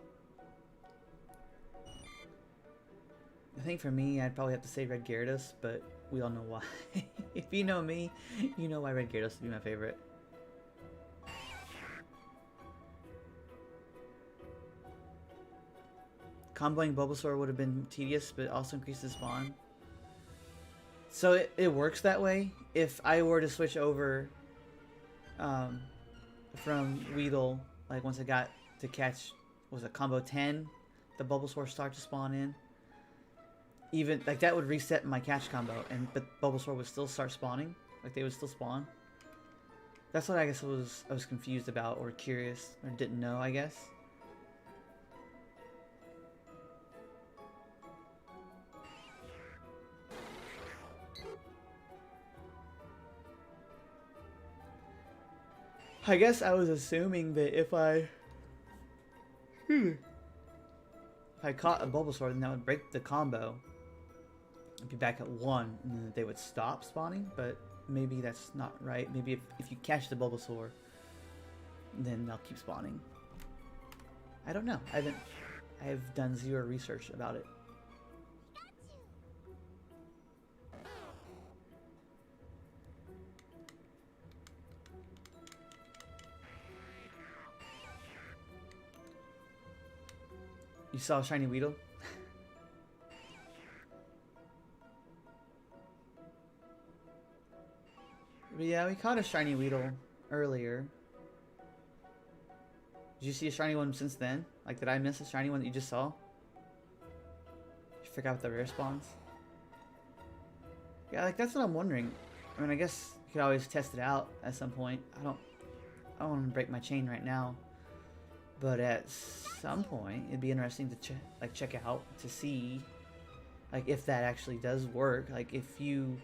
I think for me, I'd probably have to say Red Gyarados, but we all know why. If you know me, you know why Red Gyarados would be my favorite. Comboing Bulbasaur would have been tedious, but also increases spawn. So it works that way. If I were to switch over from Weedle, like once I got to catch, was it combo 10, the Bulbasaur start to spawn in. Even like that would reset my catch combo, but Bulbasaur would still start spawning. Like they would still spawn. That's what I guess I was confused about or curious or didn't know, I guess. I guess I was assuming that if I caught a Bulbasaur, then that would break the combo. I'd be back at 1, and then they would stop spawning, but maybe that's not right. Maybe if you catch the Bulbasaur, then they'll keep spawning. I don't know. I've done zero research about it. You saw a shiny Weedle? But yeah, we caught a shiny Weedle earlier. Did you see a shiny one since then? Like, did I miss a shiny one that you just saw? You forgot the rare spawns? Yeah, like, that's what I'm wondering. I mean, I guess you could always test it out at some point. I don't want to break my chain right now. But at some point, it'd be interesting to check out to see, like, if that actually does work. Like, if you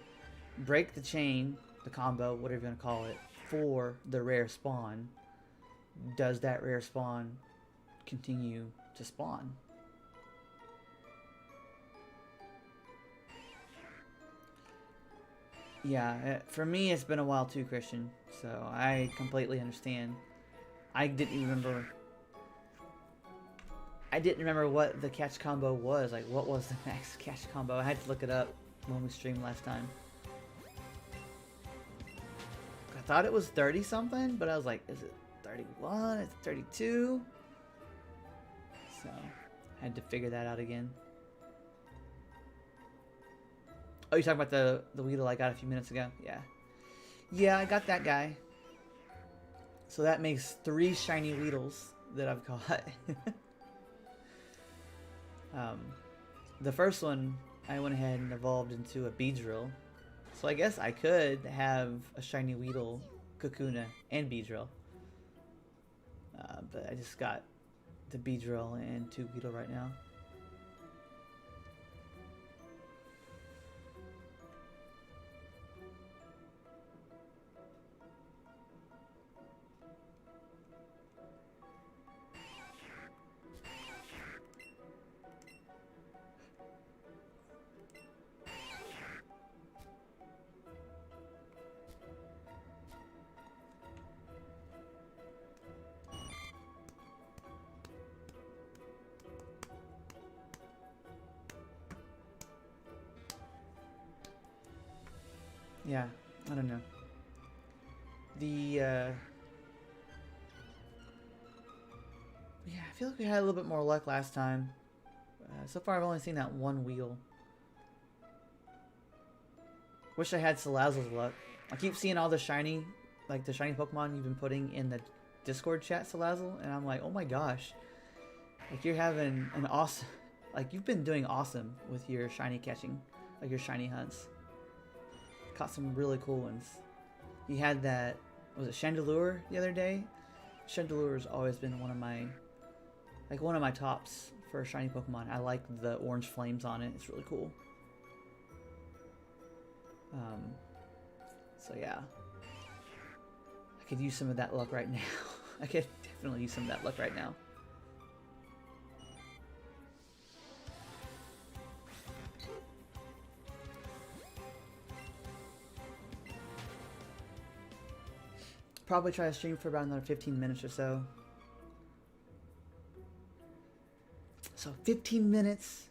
break the chain, the combo, whatever you want to call it, for the rare spawn, does that rare spawn continue to spawn? Yeah, for me, it's been a while too, Christian. So I completely understand. I didn't remember what the catch combo was. Like, what was the max catch combo? I had to look it up when we streamed last time. I thought it was 30 something, but I was like, is it 31? It's 32? So, I had to figure that out again. Oh, you're talking about the Weedle I got a few minutes ago? Yeah. Yeah, I got that guy. So that makes 3 shiny Weedles that I've caught. The first one, I went ahead and evolved into a Beedrill. So I guess I could have a shiny Weedle, Kakuna, and Beedrill. But I just got the Beedrill and 2 Weedle right now. Yeah, I don't know. Yeah, I feel like we had a little bit more luck last time. So far, I've only seen that one wheel. Wish I had Salazzle's luck. I keep seeing all the shiny, like the shiny Pokemon you've been putting in the Discord chat, Salazzle, and I'm like, oh my gosh. Like, you're having an awesome... Like, you've been doing awesome with your shiny catching. Like, your shiny hunts. Caught some really cool ones. You had that... Was it Chandelure the other day? Chandelure's always been one of my... Like, one of my tops for a shiny Pokemon. I like the orange flames on it. It's really cool. So yeah. I could use some of that luck right now. I could definitely use some of that luck right now. Probably try to stream for about another 15 minutes or so. So 15 minutes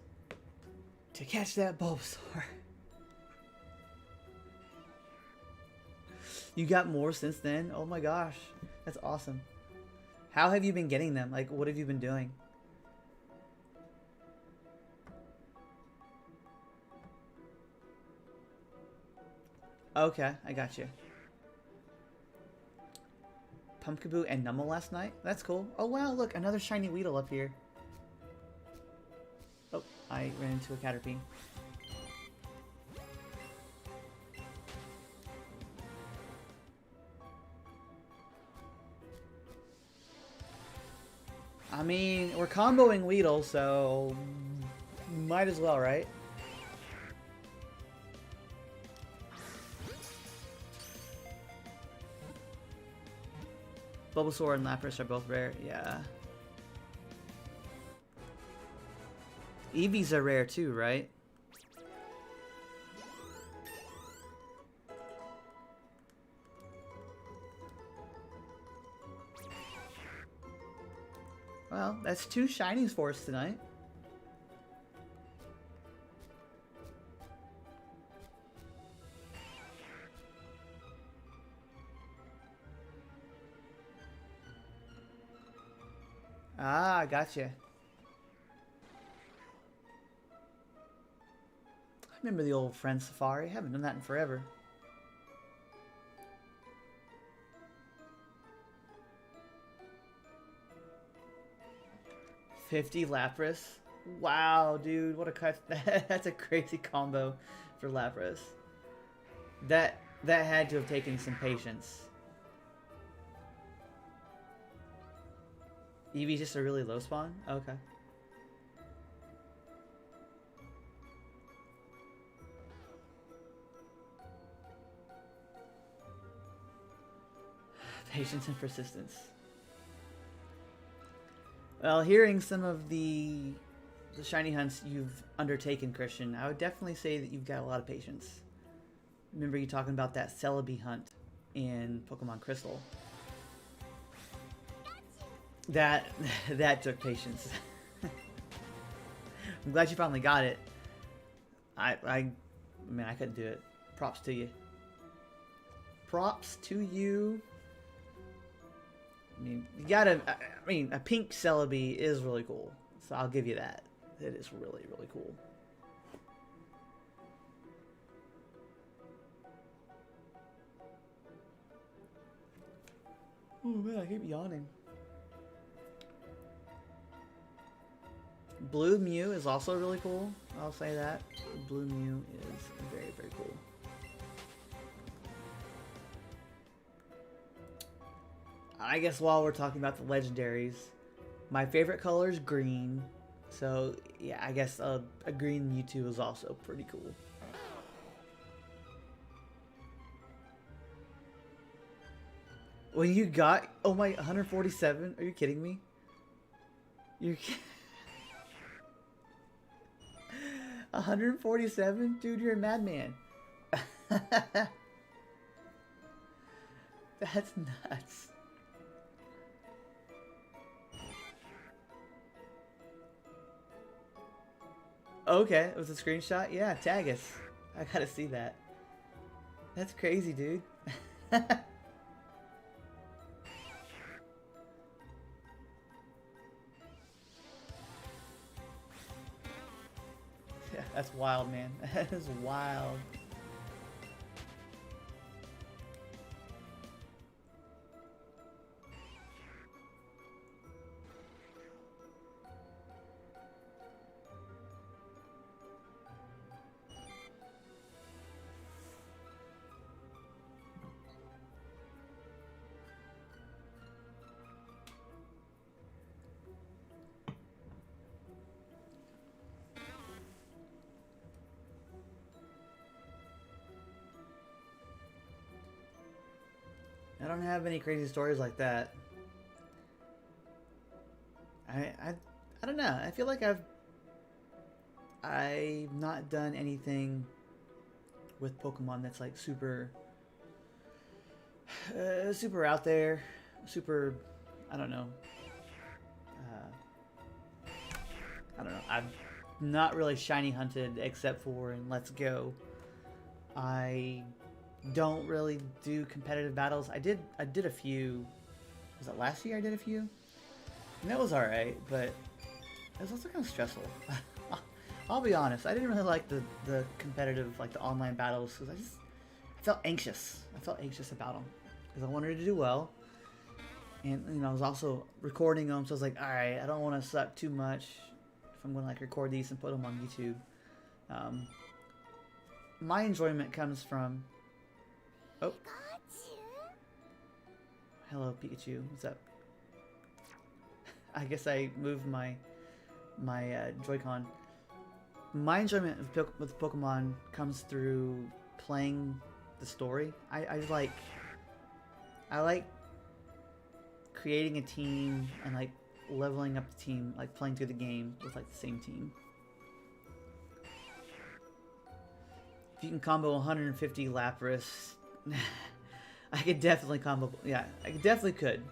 to catch that Bulbasaur. You got more since then? Oh my gosh. That's awesome. How have you been getting them? Like, what have you been doing? Okay, I got you. Pumpkaboo and Numel last night? That's cool. Oh wow, look, another shiny Weedle up here. Oh, I ran into a Caterpie. I mean, we're comboing Weedle, so might as well, right? Bulbasaur and Lapras are both rare, yeah. Eevees are rare too, right? Well, that's 2 shinies for us tonight. Ah, gotcha. I remember the old Friend Safari. I haven't done that in forever. $50 Lapras. Wow, dude, what a cut! That's a crazy combo for Lapras. That had to have taken some patience. Eevee's just a really low spawn? Okay. Patience and persistence. Well, hearing some of the shiny hunts you've undertaken, Christian, I would definitely say that you've got a lot of patience. Remember you talking about that Celebi hunt in Pokemon Crystal. That took patience. I'm glad you finally got it. I mean, I couldn't do it. Props to you. Props to you. I mean, you gotta... I mean, a pink Celebi is really cool. So I'll give you that. It is really, really cool. Oh man, I keep yawning. Blue Mew is also really cool. I'll say that. Blue Mew is very, very cool. I guess while we're talking about the legendaries, my favorite color is green. So, yeah, I guess a green Mewtwo is also pretty cool. When you got, oh my, 147? Are you kidding me? You're 147? Dude, you're a madman. That's nuts. Okay, it was a screenshot? Yeah, tag us. I gotta see that. That's crazy, dude. Yeah, that's wild, man. That is wild. I don't have any crazy stories like that. I don't know. I feel like I've not done anything with Pokemon that's like super out there, super. I don't know. I don't know. I've not really shiny hunted except for in Let's Go. I don't really do competitive battles. I did a few. Was it last year I did a few? And that was alright, but it was also kind of stressful. I'll be honest, I didn't really like the competitive, like the online battles, because I felt anxious. I felt anxious about them, because I wanted to do well. And, you know, I was also recording them, so I was like, alright, I don't want to suck too much if I'm going to, like, record these and put them on YouTube. My enjoyment comes from... Oh. Hello, Pikachu. What's up? I guess I moved my Joy-Con. My enjoyment with Pokemon comes through playing the story. I like creating a team and like leveling up the team, like playing through the game with like the same team. If you can combo 150 Lapras, I could definitely combo. Yeah, I definitely could.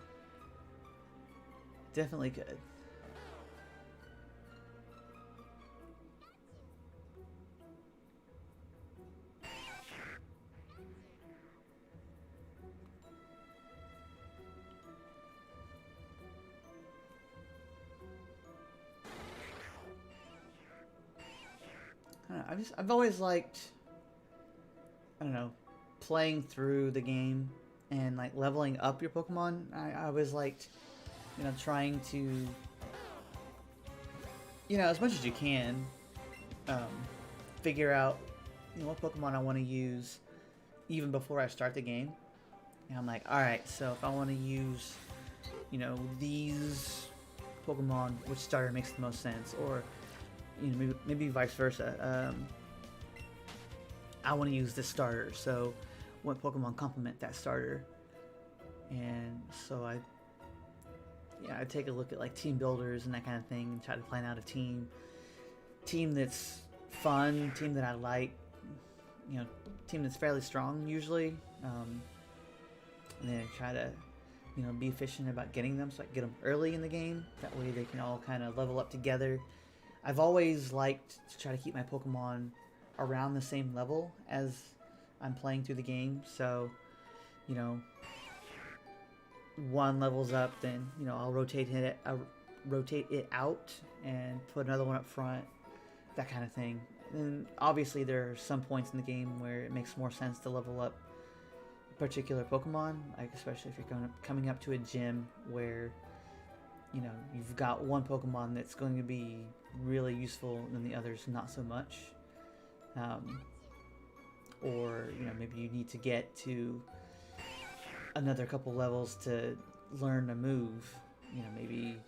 Definitely could. I don't know, I've always liked, I don't know, playing through the game and like leveling up your Pokemon. I always liked, you know, trying to, you know, as much as you can, figure out, you know, what Pokemon I want to use even before I start the game. And I'm like, alright, so if I want to use, you know, these Pokemon, which starter makes the most sense? Or, you know, maybe vice versa. I want to use this starter, so what Pokemon complement that starter? And so I take a look at like team builders and that kind of thing, and try to plan out a team that's fun, team that I like, you know, team that's fairly strong usually, and then try to, you know, be efficient about getting them, so I can get them early in the game. That way they can all kind of level up together. I've always liked to try to keep my Pokemon around the same level as I'm playing through the game, so, you know, one levels up, then, you know, I'll rotate it out and put another one up front, that kind of thing. And obviously there are some points in the game where it makes more sense to level up particular Pokemon, like especially if you're coming up to a gym where you know you've got one Pokemon that's going to be really useful and the others not so much, or you know maybe you need to get to another couple levels to learn a move. You know maybe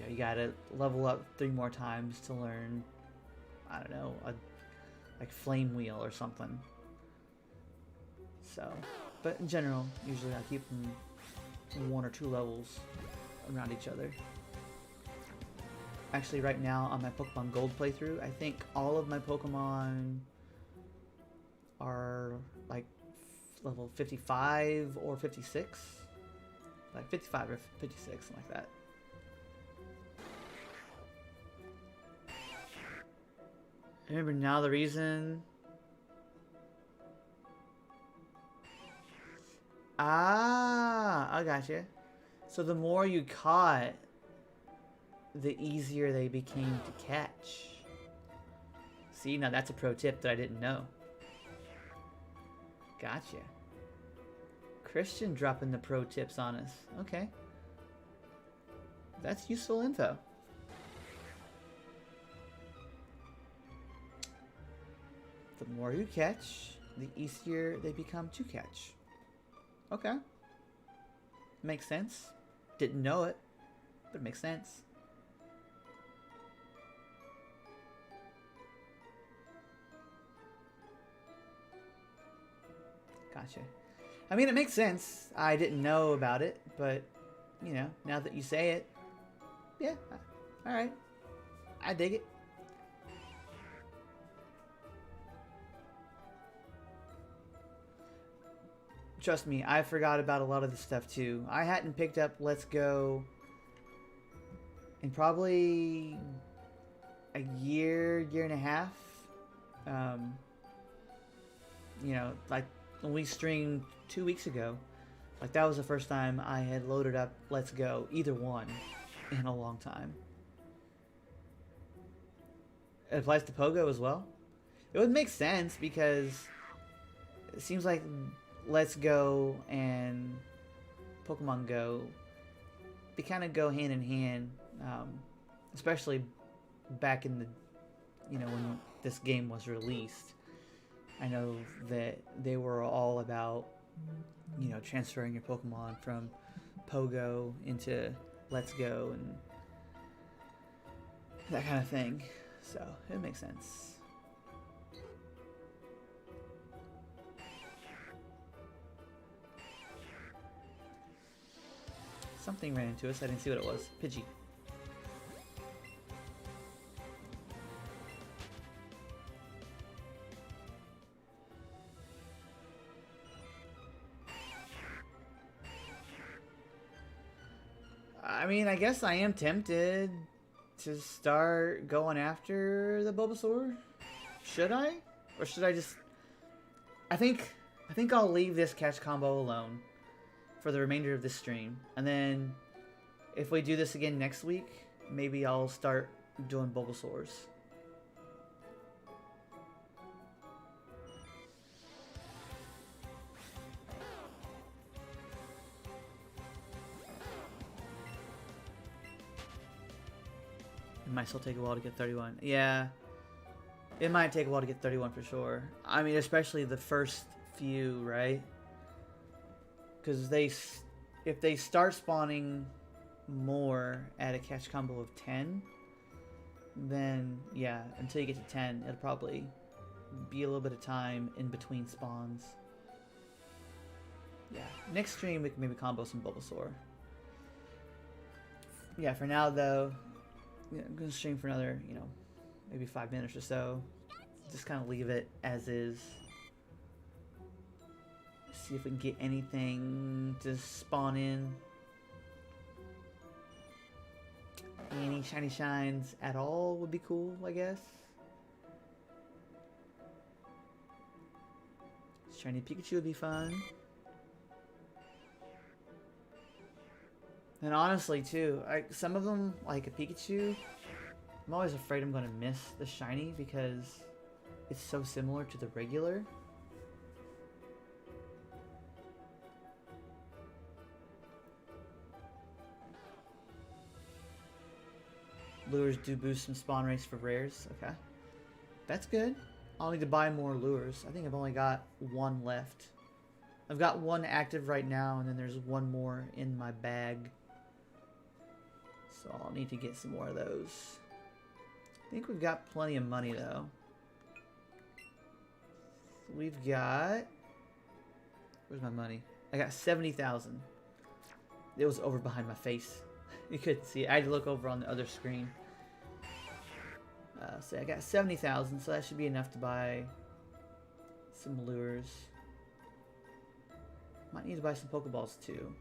you gotta level up 3 more times to learn, I don't know, like Flame Wheel or something. So, but in general, usually I keep them 1 or 2 levels around each other. Actually, right now on my Pokemon Gold playthrough, I think all of my Pokemon are like level 55 or 56. Like 55 or 56, something like that. Remember now the reason... Ah, I gotcha. So the more you caught, the easier they became to catch. See, now that's a pro tip that I didn't know. Gotcha. Christian dropping the pro tips on us. Okay. That's useful info. The more you catch, the easier they become to catch. Okay. Makes sense. Didn't know it, but it makes sense. Gotcha. I mean, it makes sense. I didn't know about it, but, you know, now that you say it, yeah, alright. I dig it. Trust me, I forgot about a lot of this stuff too. I hadn't picked up Let's Go in probably a year and a half. You know, like when we streamed 2 weeks ago, like that was the first time I had loaded up Let's Go, either one, in a long time. It applies to Pogo as well. It would make sense because it seems like Let's Go and Pokemon Go, they kind of go hand in hand, especially back in the, you know, when this game was released. I know that they were all about, you know, transferring your Pokemon from Pogo into Let's Go and that kind of thing. So it makes sense. Something ran into us. I didn't see what it was. Pidgey. I mean, I guess I am tempted to start going after the Bulbasaur. Should I? Or should I just... I think I'll leave this catch combo alone for the remainder of this stream. And then if we do this again next week, maybe I'll start doing Bulbasaurs. It might still take a while to get 31. Yeah. It might take a while to get 31 for sure. I mean, especially the first few, right? Because if they start spawning more at a catch combo of 10, then yeah, until you get to 10, it'll probably be a little bit of time in between spawns. Yeah, next stream we can maybe combo some Bulbasaur. Yeah, for now though, yeah, I'm gonna stream for another, you know, maybe 5 minutes or so. Just kind of leave it as is. See if we can get anything to spawn in. Any shiny shines at all would be cool, I guess. Shiny Pikachu would be fun. And honestly, too, some of them, like a Pikachu, I'm always afraid I'm going to miss the shiny because it's so similar to the regular. lures do boost some spawn rates for rares. Okay. That's good. I'll need to buy more lures. I think I've only got one left. I've got one active right now, and then there's one more in my bag. So I'll need to get some more of those. I think we've got plenty of money, though. We've got... Where's my money? I got 70,000. It was over behind my face. You couldn't see it. I had to look over on the other screen. So I got 70,000, so that should be enough to buy some lures. Might need to buy some Pokeballs too.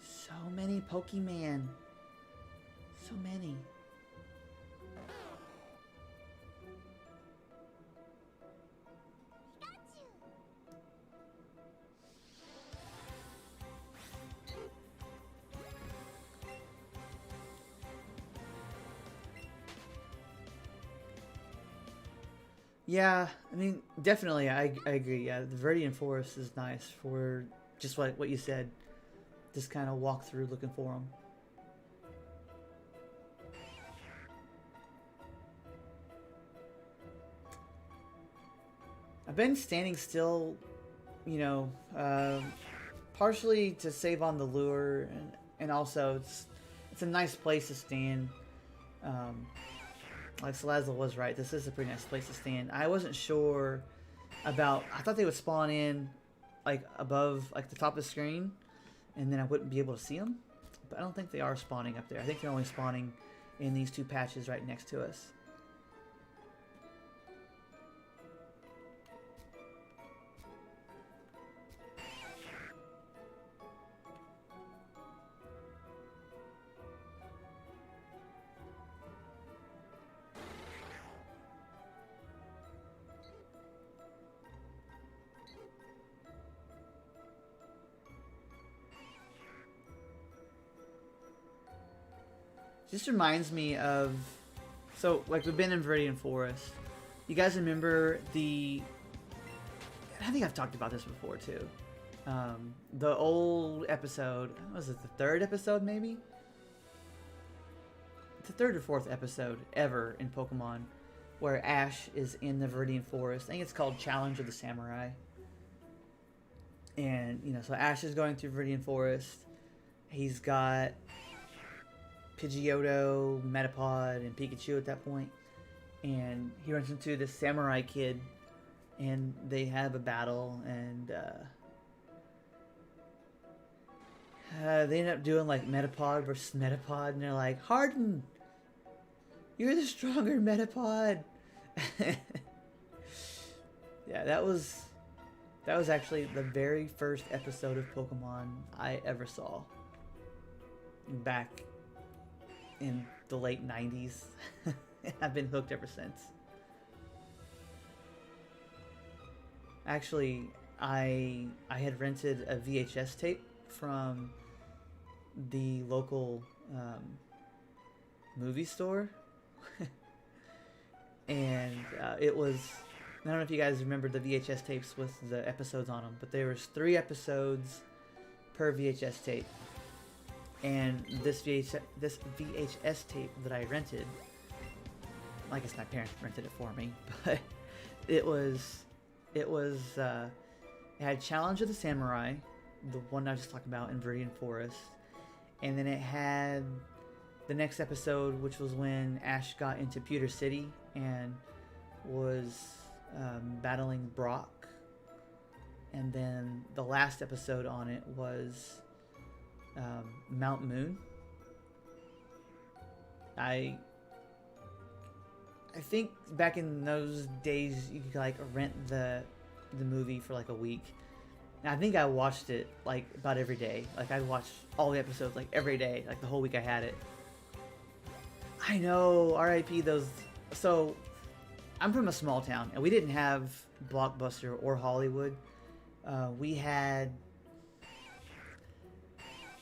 So many Pokemon. So many. Yeah, I mean, definitely, I agree. Yeah, the Viridian Forest is nice for just what you said. Just kind of walk through looking for them. I've been standing still, you know, partially to save on the lure, and also it's a nice place to stand. Like Salazar was right, this is a pretty nice place to stand. I wasn't sure about, I thought they would spawn in like above like the top of the screen, and then I wouldn't be able to see them, but I don't think they are spawning up there. I think they're only spawning in these two patches right next to us. Just reminds me of, so like we've been in Viridian Forest. You guys remember the, I think I've talked about this before too. The old episode, was it the third episode maybe? The third or fourth episode ever in Pokemon where Ash is in the Viridian Forest. I think it's called Challenge of the Samurai. And, you know, so Ash is going through Viridian Forest. He's got Pidgeotto, Metapod, and Pikachu at that point. And he runs into this samurai kid, and they have a battle, and they end up doing like Metapod versus Metapod, and they're like, Harden! You're the stronger Metapod! Yeah, that was actually the very first episode of Pokemon I ever saw. Back in the late 90s. I've been hooked ever since. Actually, I had rented a VHS tape from the local movie store. And it was, I don't know if you guys remember the VHS tapes with the episodes on them, but there was 3 episodes per VHS tape. And this VHS tape that I rented, I guess my parents rented it for me, but it had Challenge of the Samurai, the one I was just talking about in Viridian Forest, and then it had the next episode, which was when Ash got into Pewter City and was battling Brock, and then the last episode on it was Mount Moon. I think back in those days you could like rent the movie for like a week. And I think I watched it like about every day. Like I'd watch all the episodes like every day, like the whole week I had it. I know, R.I.P. those. So I'm from a small town and we didn't have Blockbuster or Hollywood. We had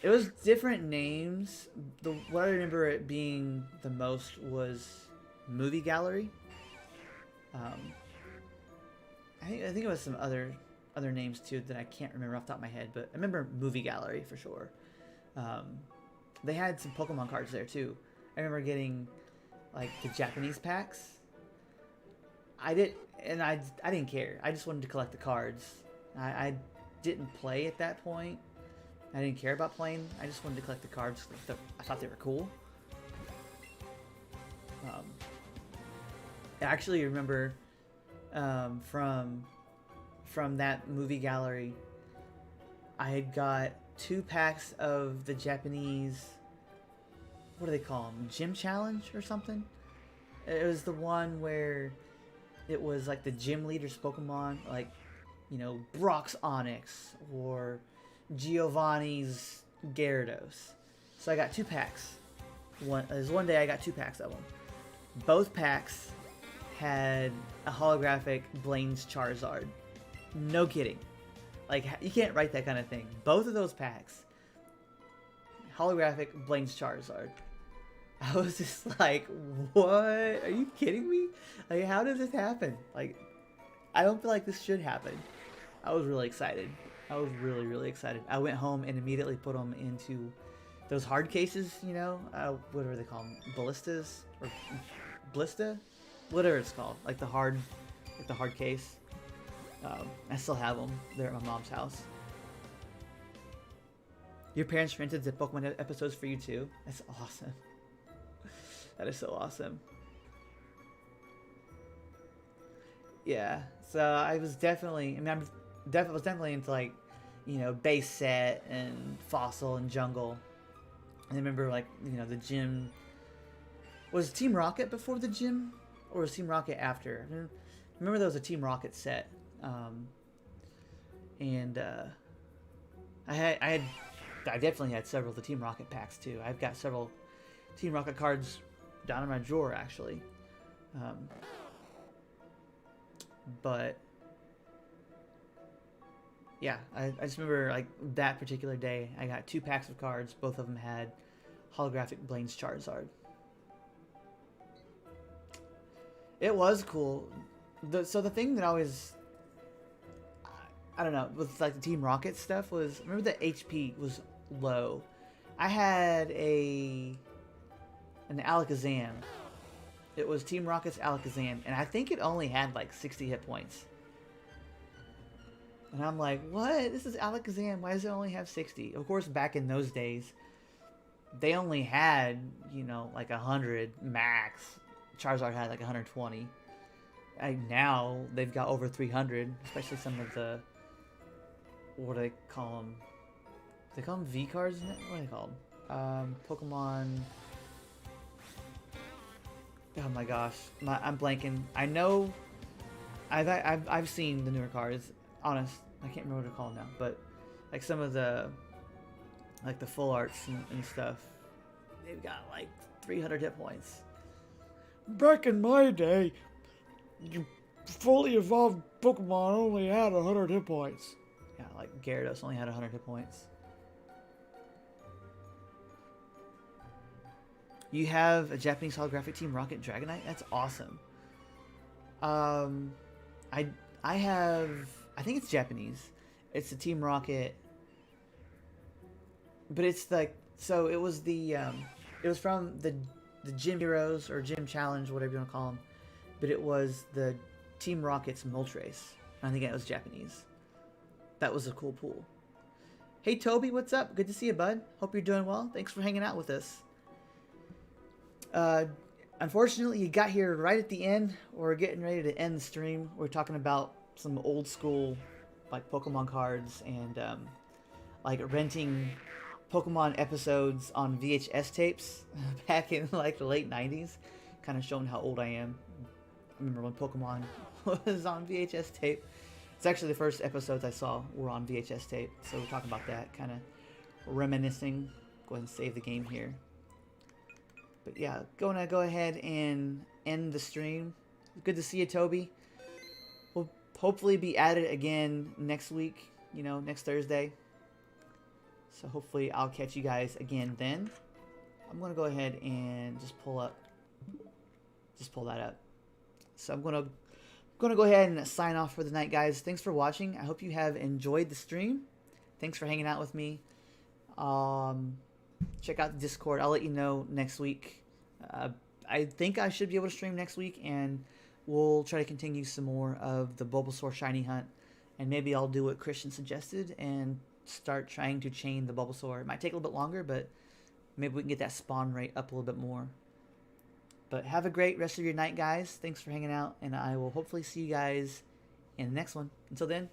it was different names. What I remember it being the most was movie gallery. Um, I think it was some other names too that I can't remember off the top of my head, but I remember movie gallery for sure. Um, they had some Pokemon cards there too. I remember getting like the Japanese packs. I didn't care. I just wanted to collect the cards. I didn't play at that point. I didn't care about playing. I just wanted to collect the cards. I thought they were cool. Um, I actually remember from that movie gallery, I had got 2 packs of the Japanese. What do they call them? Gym Challenge or something? It was the one where it was like the gym leader's Pokemon, like, you know, Brock's Onyx or Giovanni's Gyarados. So I got 2 packs. One day I got 2 packs of them. Both packs had a holographic Blaine's Charizard. No kidding. Like, you can't write that kind of thing. Both of those packs, holographic Blaine's Charizard. I was just like, what? Are you kidding me? Like, how does this happen? Like, I don't feel like this should happen. I was really excited. I was really, really excited. I went home and immediately put them into those hard cases, you know? Whatever they call them. Ballistas? Or Blista? Whatever it's called. Like the hard case. I still have them. They're at my mom's house. Your parents rented the Pokemon episodes for you too? That's awesome. That is so awesome. Yeah, so I was definitely, I was definitely into, like, you know, base set and fossil and jungle. I remember, like, you know, the gym. Was Team Rocket before the gym, or was Team Rocket after? I remember there was a Team Rocket set, and I definitely had several of the Team Rocket packs too. I've got several Team Rocket cards down in my drawer actually, but yeah, I just remember, like, that particular day I got 2 packs of cards. Both of them had holographic Blaine's Charizard. It was cool. So the thing that always, I don't know, with like the Team Rocket stuff was, remember the HP was low. I had an Alakazam. It was Team Rocket's Alakazam, and I think it only had like 60 hit points. And I'm like, what? This is Alakazam. Why does it only have 60? Of course, back in those days, they only had, you know, like 100 max. Charizard had like 120. Now they've got over 300, especially some of the, what do they call them? They call them V cards? What do they call them? Pokemon. Oh my gosh, I'm blanking. I know, I've seen the newer cards. Honest, I can't remember what to call them now, but like some of the, like the full arts and stuff, they've got like 300 hit points. Back in my day, you fully evolved Pokemon only had 100 hit points. Yeah, like Gyarados only had 100 hit points. You have a Japanese holographic Team Rocket Dragonite? That's awesome. I think it's Japanese. It's the Team Rocket, but it's like, so it was it was from the Gym Heroes or Gym Challenge, whatever you want to call them, but it was the Team Rocket's Moltres. I think it was Japanese. That was a cool pool. Hey Toby, what's up? Good to see you, bud. Hope you're doing well. Thanks for hanging out with us. Unfortunately, you got here right at the end. We're getting ready to end the stream. We're talking about some old school, like, Pokemon cards and like renting Pokemon episodes on VHS tapes back in like the late 90s. Kind of showing how old I am. I remember when Pokemon was on VHS tape. It's actually the first episodes I saw were on VHS tape. So we're talking about that, kind of reminiscing. Go ahead and save the game here. But yeah, gonna go ahead and end the stream. Good to see you, Toby. We'll hopefully be at it again next week. you know, next Thursday. So hopefully I'll catch you guys again then. I'm going to go ahead and just pull that up. So I'm going to go ahead and sign off for the night, guys. Thanks for watching. I hope you have enjoyed the stream. Thanks for hanging out with me. Check out the Discord. I'll let you know next week. I think I should be able to stream next week, and we'll try to continue some more of the Bulbasaur shiny hunt, and maybe I'll do what Christian suggested and start trying to chain the Bulbasaur. It might take a little bit longer, but maybe we can get that spawn rate up a little bit more. But have a great rest of your night, guys. Thanks for hanging out, and I will hopefully see you guys in the next one. Until then,